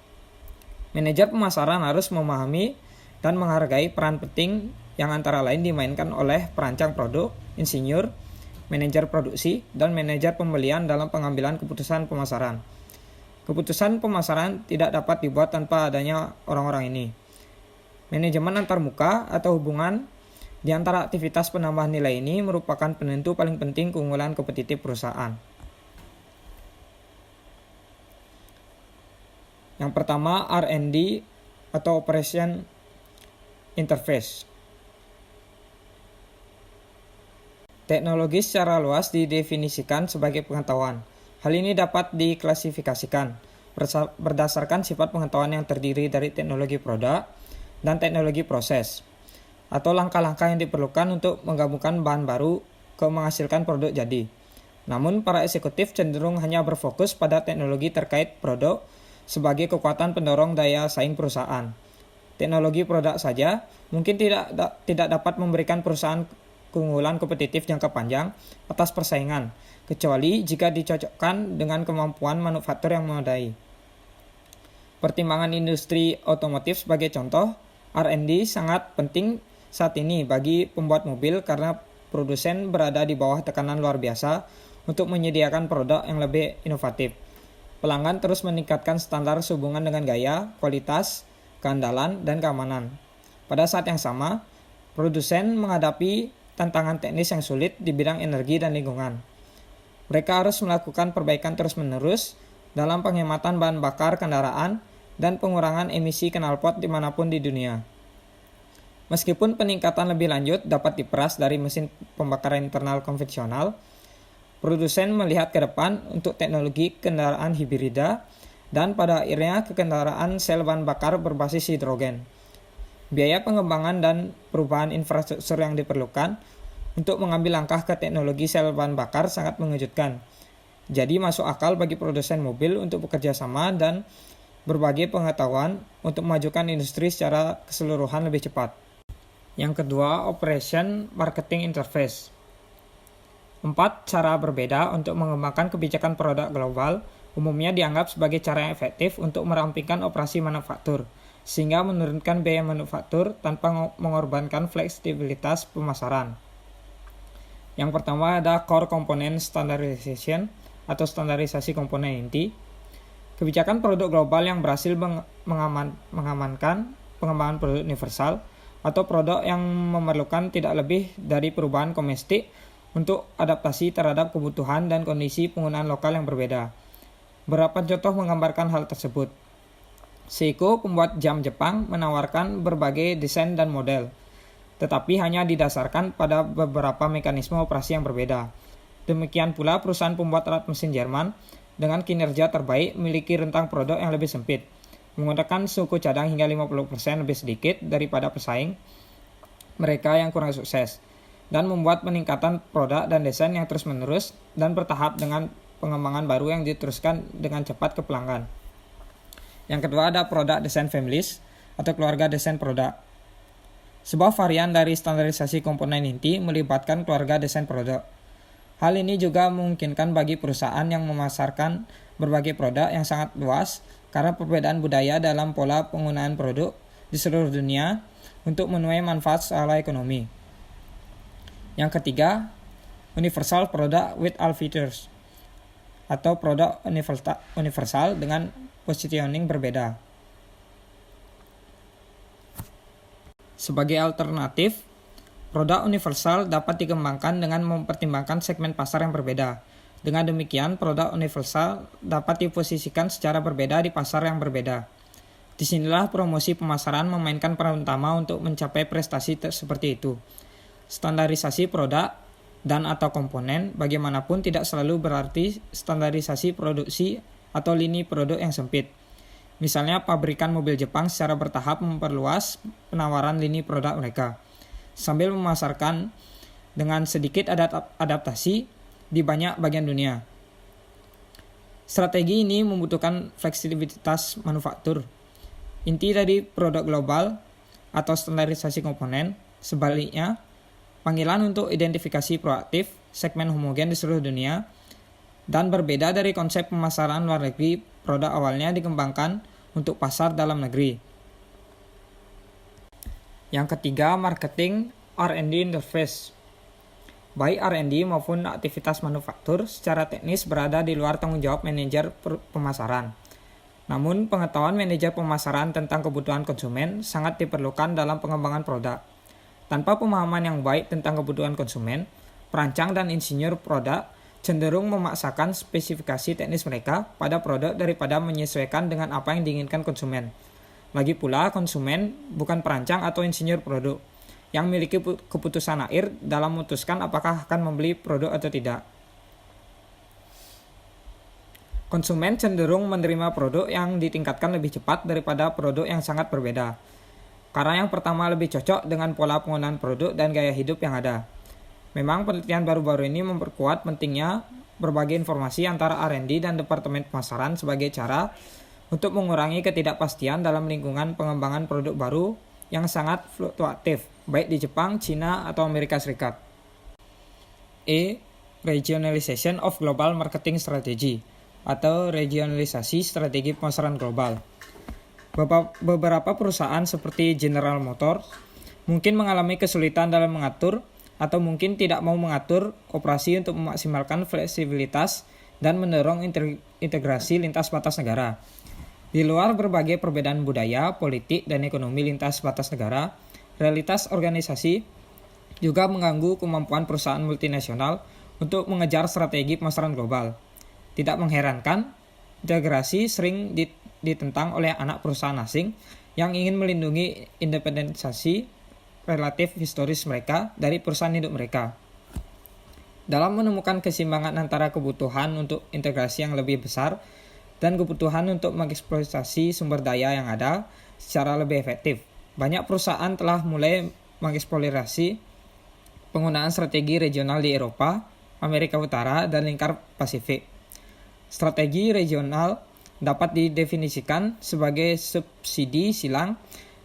Manajer pemasaran harus memahami dan menghargai peran penting yang antara lain dimainkan oleh perancang produk, insinyur, manajer produksi, dan manajer pembelian dalam pengambilan keputusan pemasaran. Keputusan pemasaran tidak dapat dibuat tanpa adanya orang-orang ini. Manajemen antarmuka atau hubungan di antara aktivitas penambah nilai ini merupakan penentu paling penting keunggulan kompetitif perusahaan. Yang pertama, R&D atau Operation Interface. Teknologi secara luas didefinisikan sebagai pengetahuan. Hal ini dapat diklasifikasikan berdasarkan sifat pengetahuan yang terdiri dari teknologi produk dan teknologi proses, atau langkah-langkah yang diperlukan untuk menggabungkan bahan baru ke menghasilkan produk jadi. Namun, para eksekutif cenderung hanya berfokus pada teknologi terkait produk sebagai kekuatan pendorong daya saing perusahaan. Teknologi produk saja mungkin tidak dapat memberikan perusahaan keunggulan kompetitif jangka panjang atas persaingan, kecuali jika dicocokkan dengan kemampuan manufaktur yang memadai. Pertimbangan industri otomotif sebagai contoh, R&D sangat penting saat ini bagi pembuat mobil karena produsen berada di bawah tekanan luar biasa untuk menyediakan produk yang lebih inovatif. Pelanggan terus meningkatkan standar sehubungan dengan gaya, kualitas, keandalan, dan keamanan. Pada saat yang sama, produsen menghadapi tantangan teknis yang sulit di bidang energi dan lingkungan. Mereka harus melakukan perbaikan terus-menerus dalam penghematan bahan bakar kendaraan dan pengurangan emisi knalpot dimanapun di dunia. Meskipun peningkatan lebih lanjut dapat diperas dari mesin pembakaran internal konvensional, produsen melihat ke depan untuk teknologi kendaraan hibrida dan pada akhirnya ke kendaraan sel bahan bakar berbasis hidrogen. Biaya pengembangan dan perubahan infrastruktur yang diperlukan untuk mengambil langkah ke teknologi sel bahan bakar sangat mengejutkan. Jadi masuk akal bagi produsen mobil untuk bekerja sama dan berbagi pengetahuan untuk memajukan industri secara keseluruhan lebih cepat. Yang kedua, Operation Marketing Interface. 4 cara berbeda untuk mengembangkan kebijakan produk global umumnya dianggap sebagai cara yang efektif untuk merampingkan operasi manufaktur, sehingga menurunkan biaya manufaktur tanpa mengorbankan fleksibilitas pemasaran. Yang pertama ada Core Component Standardization atau standarisasi komponen inti. Kebijakan produk global yang berhasil mengamankan pengembangan produk universal atau produk yang memerlukan tidak lebih dari perubahan domestik untuk adaptasi terhadap kebutuhan dan kondisi penggunaan lokal yang berbeda. Beberapa contoh menggambarkan hal tersebut. Seiko, pembuat jam Jepang, menawarkan berbagai desain dan model, tetapi hanya didasarkan pada beberapa mekanisme operasi yang berbeda. Demikian pula perusahaan pembuat alat mesin Jerman dengan kinerja terbaik memiliki rentang produk yang lebih sempit, menggunakan suku cadang hingga 50% lebih sedikit daripada pesaing mereka yang kurang sukses, dan membuat peningkatan produk dan desain yang terus-menerus dan bertahap dengan pengembangan baru yang diteruskan dengan cepat ke pelanggan. Yang kedua ada Product Design Families atau keluarga desain produk. Sebuah varian dari standarisasi komponen inti melibatkan keluarga desain produk. Hal ini juga memungkinkan bagi perusahaan yang memasarkan berbagai produk yang sangat luas karena perbedaan budaya dalam pola penggunaan produk di seluruh dunia untuk menuai manfaat secara ekonomi. Yang ketiga, universal product with all features atau produk universal dengan positioning berbeda. Sebagai alternatif, produk universal dapat dikembangkan dengan mempertimbangkan segmen pasar yang berbeda. Dengan demikian, produk universal dapat diposisikan secara berbeda di pasar yang berbeda. Disinilah promosi pemasaran memainkan peran utama untuk mencapai prestasi seperti itu. Standarisasi produk dan atau komponen bagaimanapun tidak selalu berarti standarisasi produksi atau lini produk yang sempit. Misalnya pabrikan mobil Jepang secara bertahap memperluas penawaran lini produk mereka, sambil memasarkan dengan sedikit adaptasi di banyak bagian dunia. Strategi ini membutuhkan fleksibilitas manufaktur. Inti dari produk global atau standarisasi komponen, sebaliknya, panggilan untuk identifikasi proaktif segmen homogen di seluruh dunia, dan berbeda dari konsep pemasaran luar negeri, produk awalnya dikembangkan untuk pasar dalam negeri. Yang ketiga, marketing R&D interface. Baik R&D maupun aktivitas manufaktur secara teknis berada di luar tanggung jawab manajer pemasaran. Namun, pengetahuan manajer pemasaran tentang kebutuhan konsumen sangat diperlukan dalam pengembangan produk. Tanpa pemahaman yang baik tentang kebutuhan konsumen, perancang dan insinyur produk cenderung memaksakan spesifikasi teknis mereka pada produk daripada menyesuaikan dengan apa yang diinginkan konsumen. Lagi pula, konsumen bukan perancang atau insinyur produk yang memiliki keputusan akhir dalam memutuskan apakah akan membeli produk atau tidak. Konsumen cenderung menerima produk yang ditingkatkan lebih cepat daripada produk yang sangat berbeda. Karena yang pertama lebih cocok dengan pola penggunaan produk dan gaya hidup yang ada. Memang penelitian baru-baru ini memperkuat pentingnya berbagi informasi antara R&D dan Departemen Pemasaran sebagai cara untuk mengurangi ketidakpastian dalam lingkungan pengembangan produk baru yang sangat fluktuatif, baik di Jepang, China, atau Amerika Serikat. Regionalization of Global Marketing Strategy atau regionalisasi strategi pemasaran global. Beberapa perusahaan seperti General Motors mungkin mengalami kesulitan dalam mengatur atau mungkin tidak mau mengatur operasi untuk memaksimalkan fleksibilitas dan mendorong integrasi lintas batas negara. Di luar berbagai perbedaan budaya, politik, dan ekonomi lintas batas negara, realitas organisasi juga mengganggu kemampuan perusahaan multinasional untuk mengejar strategi pemasaran global. Tidak mengherankan, integrasi sering ditentang oleh anak perusahaan asing yang ingin melindungi independensi relatif historis mereka dari perusahaan induk mereka. Dalam menemukan keseimbangan antara kebutuhan untuk integrasi yang lebih besar dan kebutuhan untuk mengeksploitasi sumber daya yang ada secara lebih efektif, banyak perusahaan telah mulai mengeksplorasi penggunaan strategi regional di Eropa, Amerika Utara, dan lingkar Pasifik. Strategi regional dapat didefinisikan sebagai subsidi silang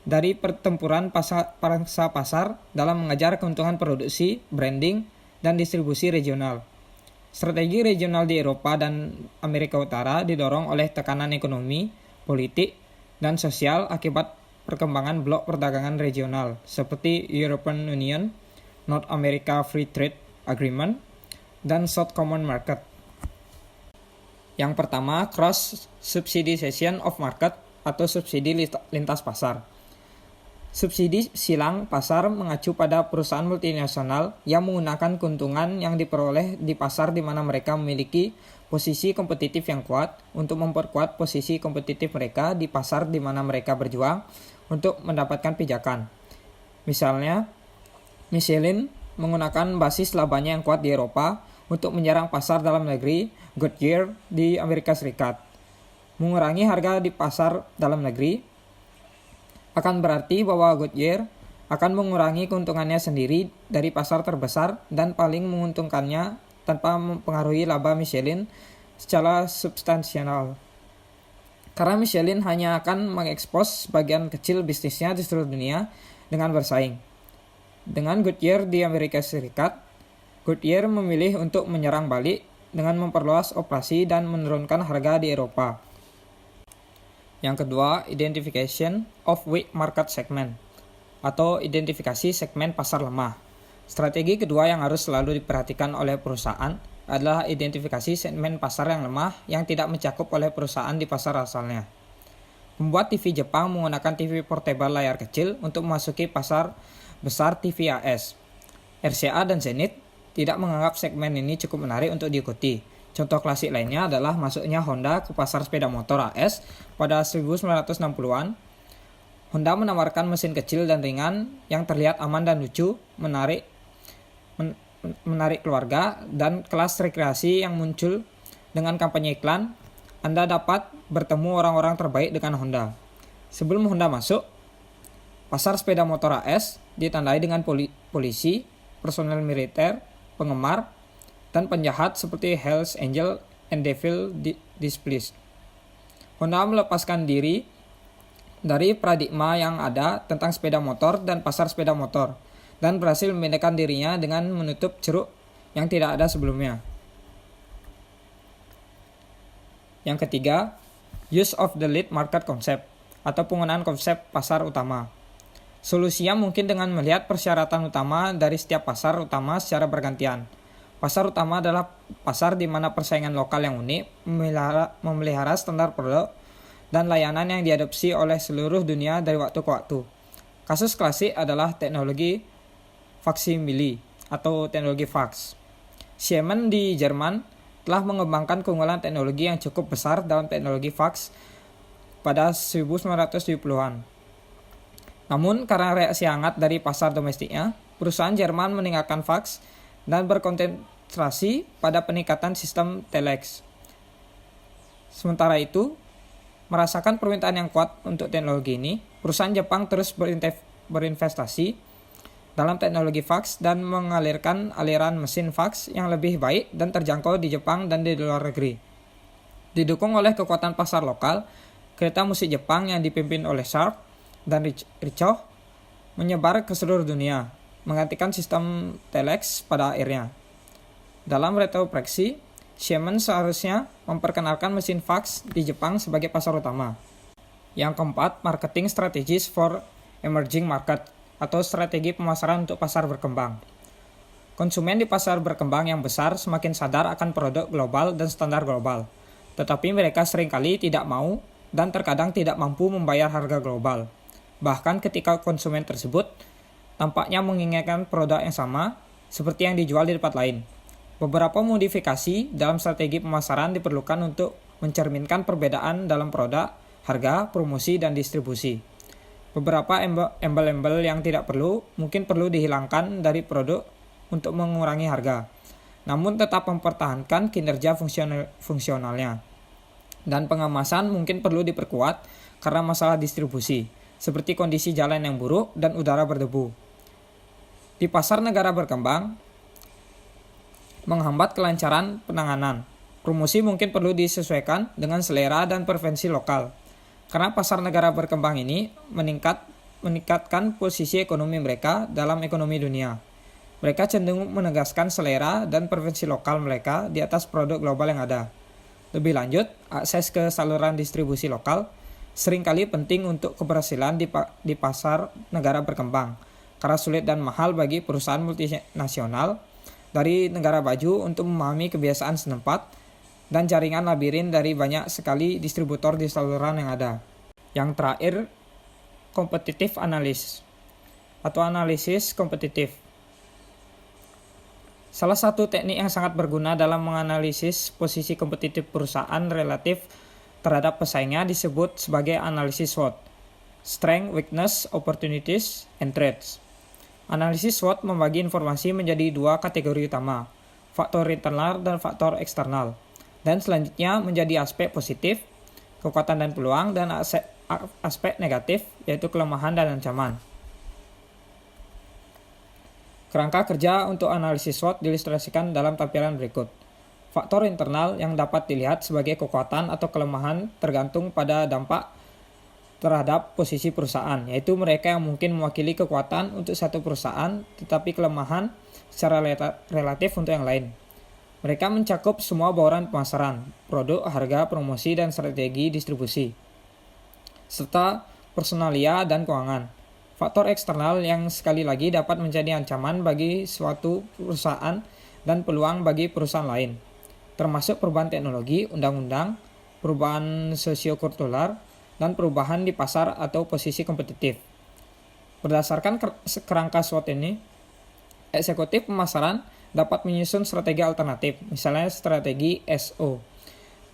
dari pertempuran pangsa pasar dalam mengejar keuntungan produksi, branding, dan distribusi regional. Strategi regional di Eropa dan Amerika Utara didorong oleh tekanan ekonomi, politik, dan sosial akibat perkembangan blok perdagangan regional seperti European Union, North America Free Trade Agreement, dan South Common Market. Yang pertama, cross subsidization of market atau subsidi lintas pasar. Subsidi silang pasar mengacu pada perusahaan multinasional yang menggunakan keuntungan yang diperoleh di pasar di mana mereka memiliki posisi kompetitif yang kuat untuk memperkuat posisi kompetitif mereka di pasar di mana mereka berjuang untuk mendapatkan pijakan. Misalnya, Michelin menggunakan basis labanya yang kuat di Eropa untuk menyerang pasar dalam negeri, Goodyear di Amerika Serikat. Mengurangi harga di pasar dalam negeri akan berarti bahwa Goodyear akan mengurangi keuntungannya sendiri dari pasar terbesar dan paling menguntungkannya tanpa mempengaruhi laba Michelin secara substansial. Karena Michelin hanya akan mengekspos sebagian kecil bisnisnya di seluruh dunia dengan bersaing. Dengan Goodyear di Amerika Serikat, Goodyear memilih untuk menyerang balik dengan memperluas operasi dan menurunkan harga di Eropa. Yang kedua, identification of weak market segment atau identifikasi segmen pasar lemah. Strategi kedua yang harus selalu diperhatikan oleh perusahaan adalah identifikasi segmen pasar yang lemah yang tidak mencakup oleh perusahaan di pasar asalnya. Pembuat TV Jepang menggunakan TV portable layar kecil untuk memasuki pasar besar TV AS. RCA dan Zenith tidak menganggap segmen ini cukup menarik untuk diikuti. Contoh klasik lainnya adalah masuknya Honda ke pasar sepeda motor AS pada 1960-an. Honda menawarkan mesin kecil dan ringan yang terlihat aman dan lucu, menarik keluarga dan kelas rekreasi yang muncul dengan kampanye iklan. Anda dapat bertemu orang-orang terbaik dengan Honda. Sebelum Honda masuk, pasar sepeda motor AS ditandai dengan polisi, personel militer, penggemar, dan penjahat seperti Hells Angel and Devil Displeased. Honda melepaskan diri dari paradigma yang ada tentang sepeda motor dan pasar sepeda motor, dan berhasil membedakan dirinya dengan menutup ceruk yang tidak ada sebelumnya. Yang ketiga, use of the lead market concept atau penggunaan konsep pasar utama. Solusinya mungkin dengan melihat persyaratan utama dari setiap pasar utama secara bergantian. Pasar utama adalah pasar di mana persaingan lokal yang unik memelihara standar produk dan layanan yang diadopsi oleh seluruh dunia dari waktu ke waktu. Kasus klasik adalah teknologi faksimili atau teknologi fax. Siemens di Jerman telah mengembangkan keunggulan teknologi yang cukup besar dalam teknologi fax pada 1970-an. Namun karena reaksi hangat dari pasar domestiknya, perusahaan Jerman meninggalkan fax dan berkonsentrasi pada peningkatan sistem telex. Sementara itu, merasakan permintaan yang kuat untuk teknologi ini, perusahaan Jepang terus berinvestasi dalam teknologi fax dan mengalirkan aliran mesin fax yang lebih baik dan terjangkau di Jepang dan di luar negeri. Didukung oleh kekuatan pasar lokal, kereta musik Jepang yang dipimpin oleh Sharp dan Ricoh menyebar ke seluruh dunia, menggantikan sistem telex pada akhirnya. Dalam retrospeksi, Siemens seharusnya memperkenalkan mesin fax di Jepang sebagai pasar utama. Yang keempat, marketing strategies for emerging market atau strategi pemasaran untuk pasar berkembang. Konsumen di pasar berkembang yang besar semakin sadar akan produk global dan standar global, tetapi mereka seringkali tidak mau dan terkadang tidak mampu membayar harga global. Bahkan ketika konsumen tersebut tampaknya menginginkan produk yang sama seperti yang dijual di tempat lain. Beberapa modifikasi dalam strategi pemasaran diperlukan untuk mencerminkan perbedaan dalam produk, harga, promosi, dan distribusi. Beberapa embel-embel yang tidak perlu mungkin perlu dihilangkan dari produk untuk mengurangi harga, namun tetap mempertahankan kinerja fungsionalnya. Dan pengemasan mungkin perlu diperkuat karena masalah distribusi, seperti kondisi jalan yang buruk dan udara berdebu. Di pasar negara berkembang, menghambat kelancaran penanganan. Promosi mungkin perlu disesuaikan dengan selera dan preferensi lokal. Karena pasar negara berkembang ini meningkatkan posisi ekonomi mereka dalam ekonomi dunia. Mereka cenderung menegaskan selera dan preferensi lokal mereka di atas produk global yang ada. Lebih lanjut, akses ke saluran distribusi lokal seringkali penting untuk keberhasilan di pasar negara berkembang, karena sulit dan mahal bagi perusahaan multinasional dari negara maju untuk memahami kebiasaan setempat dan jaringan labirin dari banyak sekali distributor di saluran yang ada. Yang terakhir, competitive analysis atau analisis kompetitif. Salah satu teknik yang sangat berguna dalam menganalisis posisi kompetitif perusahaan relatif terhadap pesaingnya disebut sebagai analisis SWOT, Strength, Weakness, Opportunities, and Threats. Analisis SWOT membagi informasi menjadi dua kategori utama, faktor internal dan faktor eksternal. Dan selanjutnya menjadi aspek positif, kekuatan dan peluang, dan aspek negatif, yaitu kelemahan dan ancaman. Kerangka kerja untuk analisis SWOT diilustrasikan dalam tampilan berikut. Faktor internal yang dapat dilihat sebagai kekuatan atau kelemahan tergantung pada dampak terhadap posisi perusahaan, yaitu mereka yang mungkin mewakili kekuatan untuk satu perusahaan, tetapi kelemahan secara relatif untuk yang lain. Mereka mencakup semua bauran pemasaran, produk, harga, promosi, dan strategi distribusi, serta personalia dan keuangan. Faktor eksternal yang sekali lagi dapat menjadi ancaman bagi suatu perusahaan dan peluang bagi perusahaan lain, termasuk perubahan teknologi, undang-undang, perubahan sosiokultural, dan perubahan di pasar atau posisi kompetitif. Berdasarkan kerangka SWOT ini, eksekutif pemasaran dapat menyusun strategi alternatif, misalnya strategi SO.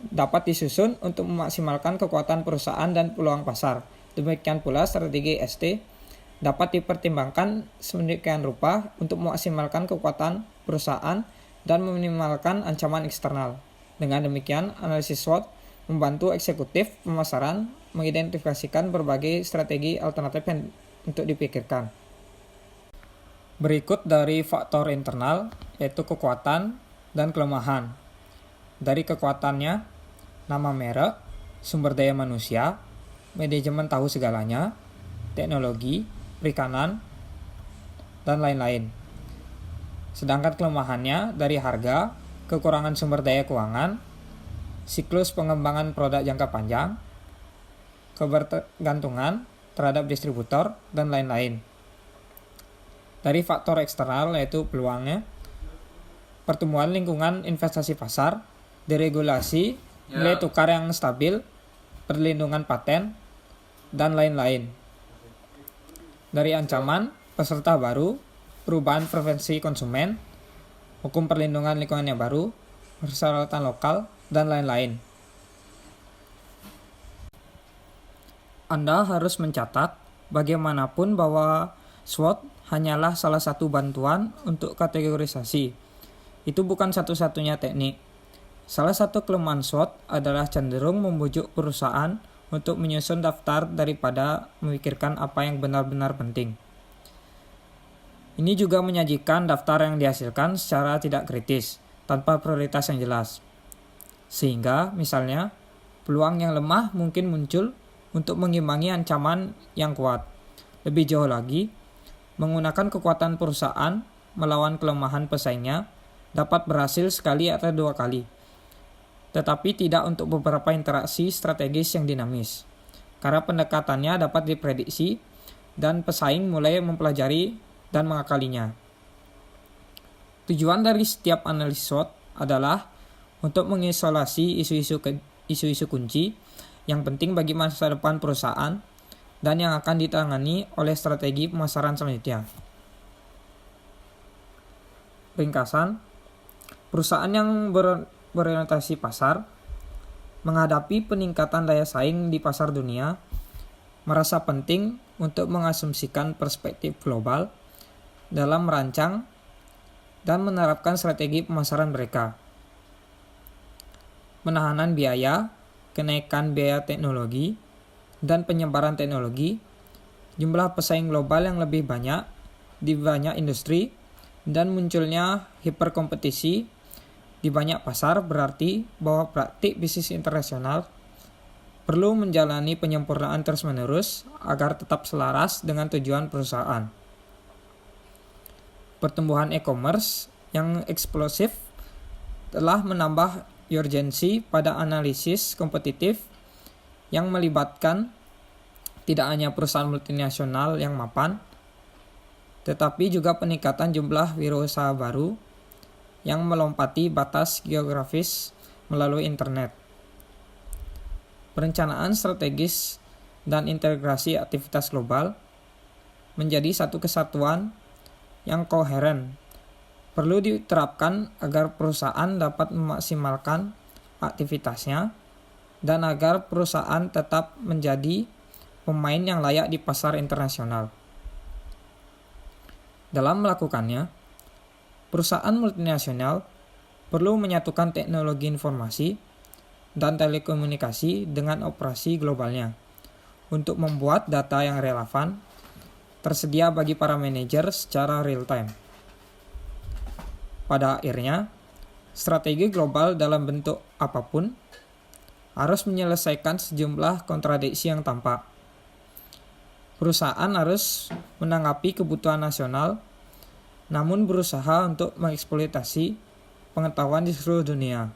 Dapat disusun untuk memaksimalkan kekuatan perusahaan dan peluang pasar. Demikian pula strategi ST dapat dipertimbangkan sedemikian rupa untuk memaksimalkan kekuatan perusahaan dan meminimalkan ancaman eksternal. Dengan demikian, analisis SWOT membantu eksekutif pemasaran mengidentifikasikan berbagai strategi alternatif yang untuk dipikirkan. Berikut dari faktor internal, yaitu kekuatan dan kelemahan. Dari kekuatannya, nama merek, sumber daya manusia, manajemen tahu segalanya, teknologi, perikanan, dan lain-lain. Sedangkan kelemahannya dari harga, kekurangan sumber daya keuangan, siklus pengembangan produk jangka panjang, kebergantungan terhadap distributor, dan lain-lain. Dari faktor eksternal yaitu peluangnya, pertumbuhan lingkungan investasi pasar, deregulasi, nilai tukar yang stabil, perlindungan paten, dan lain-lain. Dari ancaman, peserta baru, perubahan preferensi konsumen, hukum perlindungan lingkungan yang baru, persyaratan lokal, dan lain-lain. Anda harus mencatat bagaimanapun bahwa SWOT hanyalah salah satu bantuan untuk kategorisasi. Itu bukan satu-satunya teknik. Salah satu kelemahan SWOT adalah cenderung membujuk perusahaan untuk menyusun daftar daripada memikirkan apa yang benar-benar penting. Ini juga menyajikan daftar yang dihasilkan secara tidak kritis, tanpa prioritas yang jelas. Sehingga, misalnya, peluang yang lemah mungkin muncul untuk mengimbangi ancaman yang kuat. Lebih jauh lagi, menggunakan kekuatan perusahaan melawan kelemahan pesaingnya dapat berhasil sekali atau dua kali, tetapi tidak untuk beberapa interaksi strategis yang dinamis, karena pendekatannya dapat diprediksi dan pesaing mulai mempelajari dan mengakalinya. Tujuan dari setiap analisis SWOT adalah untuk mengisolasi isu-isu kunci yang penting bagi masa depan perusahaan dan yang akan ditangani oleh strategi pemasaran selanjutnya. Ringkasan, perusahaan yang berorientasi pasar menghadapi peningkatan daya saing di pasar dunia merasa penting untuk mengasumsikan perspektif global dalam merancang dan menerapkan strategi pemasaran mereka. Menahanan biaya, kenaikan biaya teknologi, dan penyebaran teknologi, jumlah pesaing global yang lebih banyak di banyak industri, dan munculnya hiperkompetisi di banyak pasar berarti bahwa praktik bisnis internasional perlu menjalani penyempurnaan terus-menerus agar tetap selaras dengan tujuan perusahaan. Pertumbuhan e-commerce yang eksplosif telah menambah urgensi pada analisis kompetitif yang melibatkan tidak hanya perusahaan multinasional yang mapan, tetapi juga peningkatan jumlah wirausaha baru yang melompati batas geografis melalui internet. Perencanaan strategis dan integrasi aktivitas global menjadi satu kesatuan yang koheren perlu diterapkan agar perusahaan dapat memaksimalkan aktivitasnya dan agar perusahaan tetap menjadi pemain yang layak di pasar internasional. Dalam melakukannya, perusahaan multinasional perlu menyatukan teknologi informasi dan telekomunikasi dengan operasi globalnya untuk membuat data yang relevan tersedia bagi para manajer secara real-time. Pada akhirnya, strategi global dalam bentuk apapun harus menyelesaikan sejumlah kontradiksi yang tampak. Perusahaan harus menanggapi kebutuhan nasional, namun berusaha untuk mengeksploitasi pengetahuan di seluruh dunia.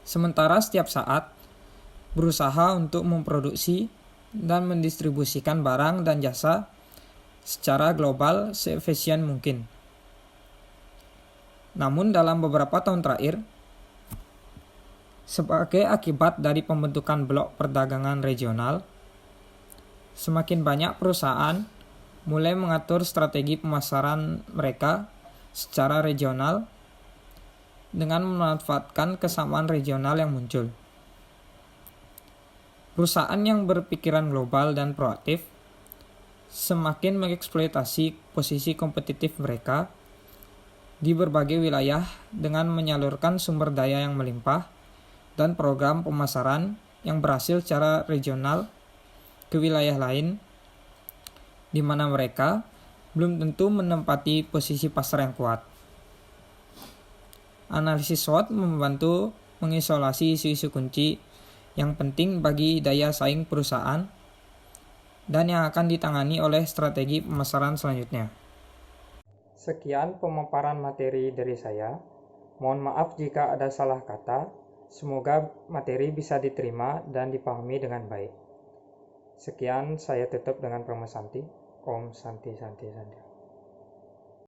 Sementara setiap saat berusaha untuk memproduksi dan mendistribusikan barang dan jasa secara global seefisien mungkin. Namun dalam beberapa tahun terakhir, sebagai akibat dari pembentukan blok perdagangan regional, semakin banyak perusahaan mulai mengatur strategi pemasaran mereka secara regional dengan memanfaatkan kesamaan regional yang muncul. Perusahaan yang berpikiran global dan proaktif semakin mengeksploitasi posisi kompetitif mereka di berbagai wilayah dengan menyalurkan sumber daya yang melimpah dan program pemasaran yang berhasil secara regional ke wilayah lain di mana mereka belum tentu menempati posisi pasar yang kuat. Analisis SWOT membantu mengisolasi isu-isu kunci yang penting bagi daya saing perusahaan dan yang akan ditangani oleh strategi pemasaran selanjutnya. Sekian pemaparan materi dari saya. Mohon maaf jika ada salah kata. Semoga materi bisa diterima dan dipahami dengan baik. Sekian, saya tutup dengan Promo Santi. Om Santi Santi Santi.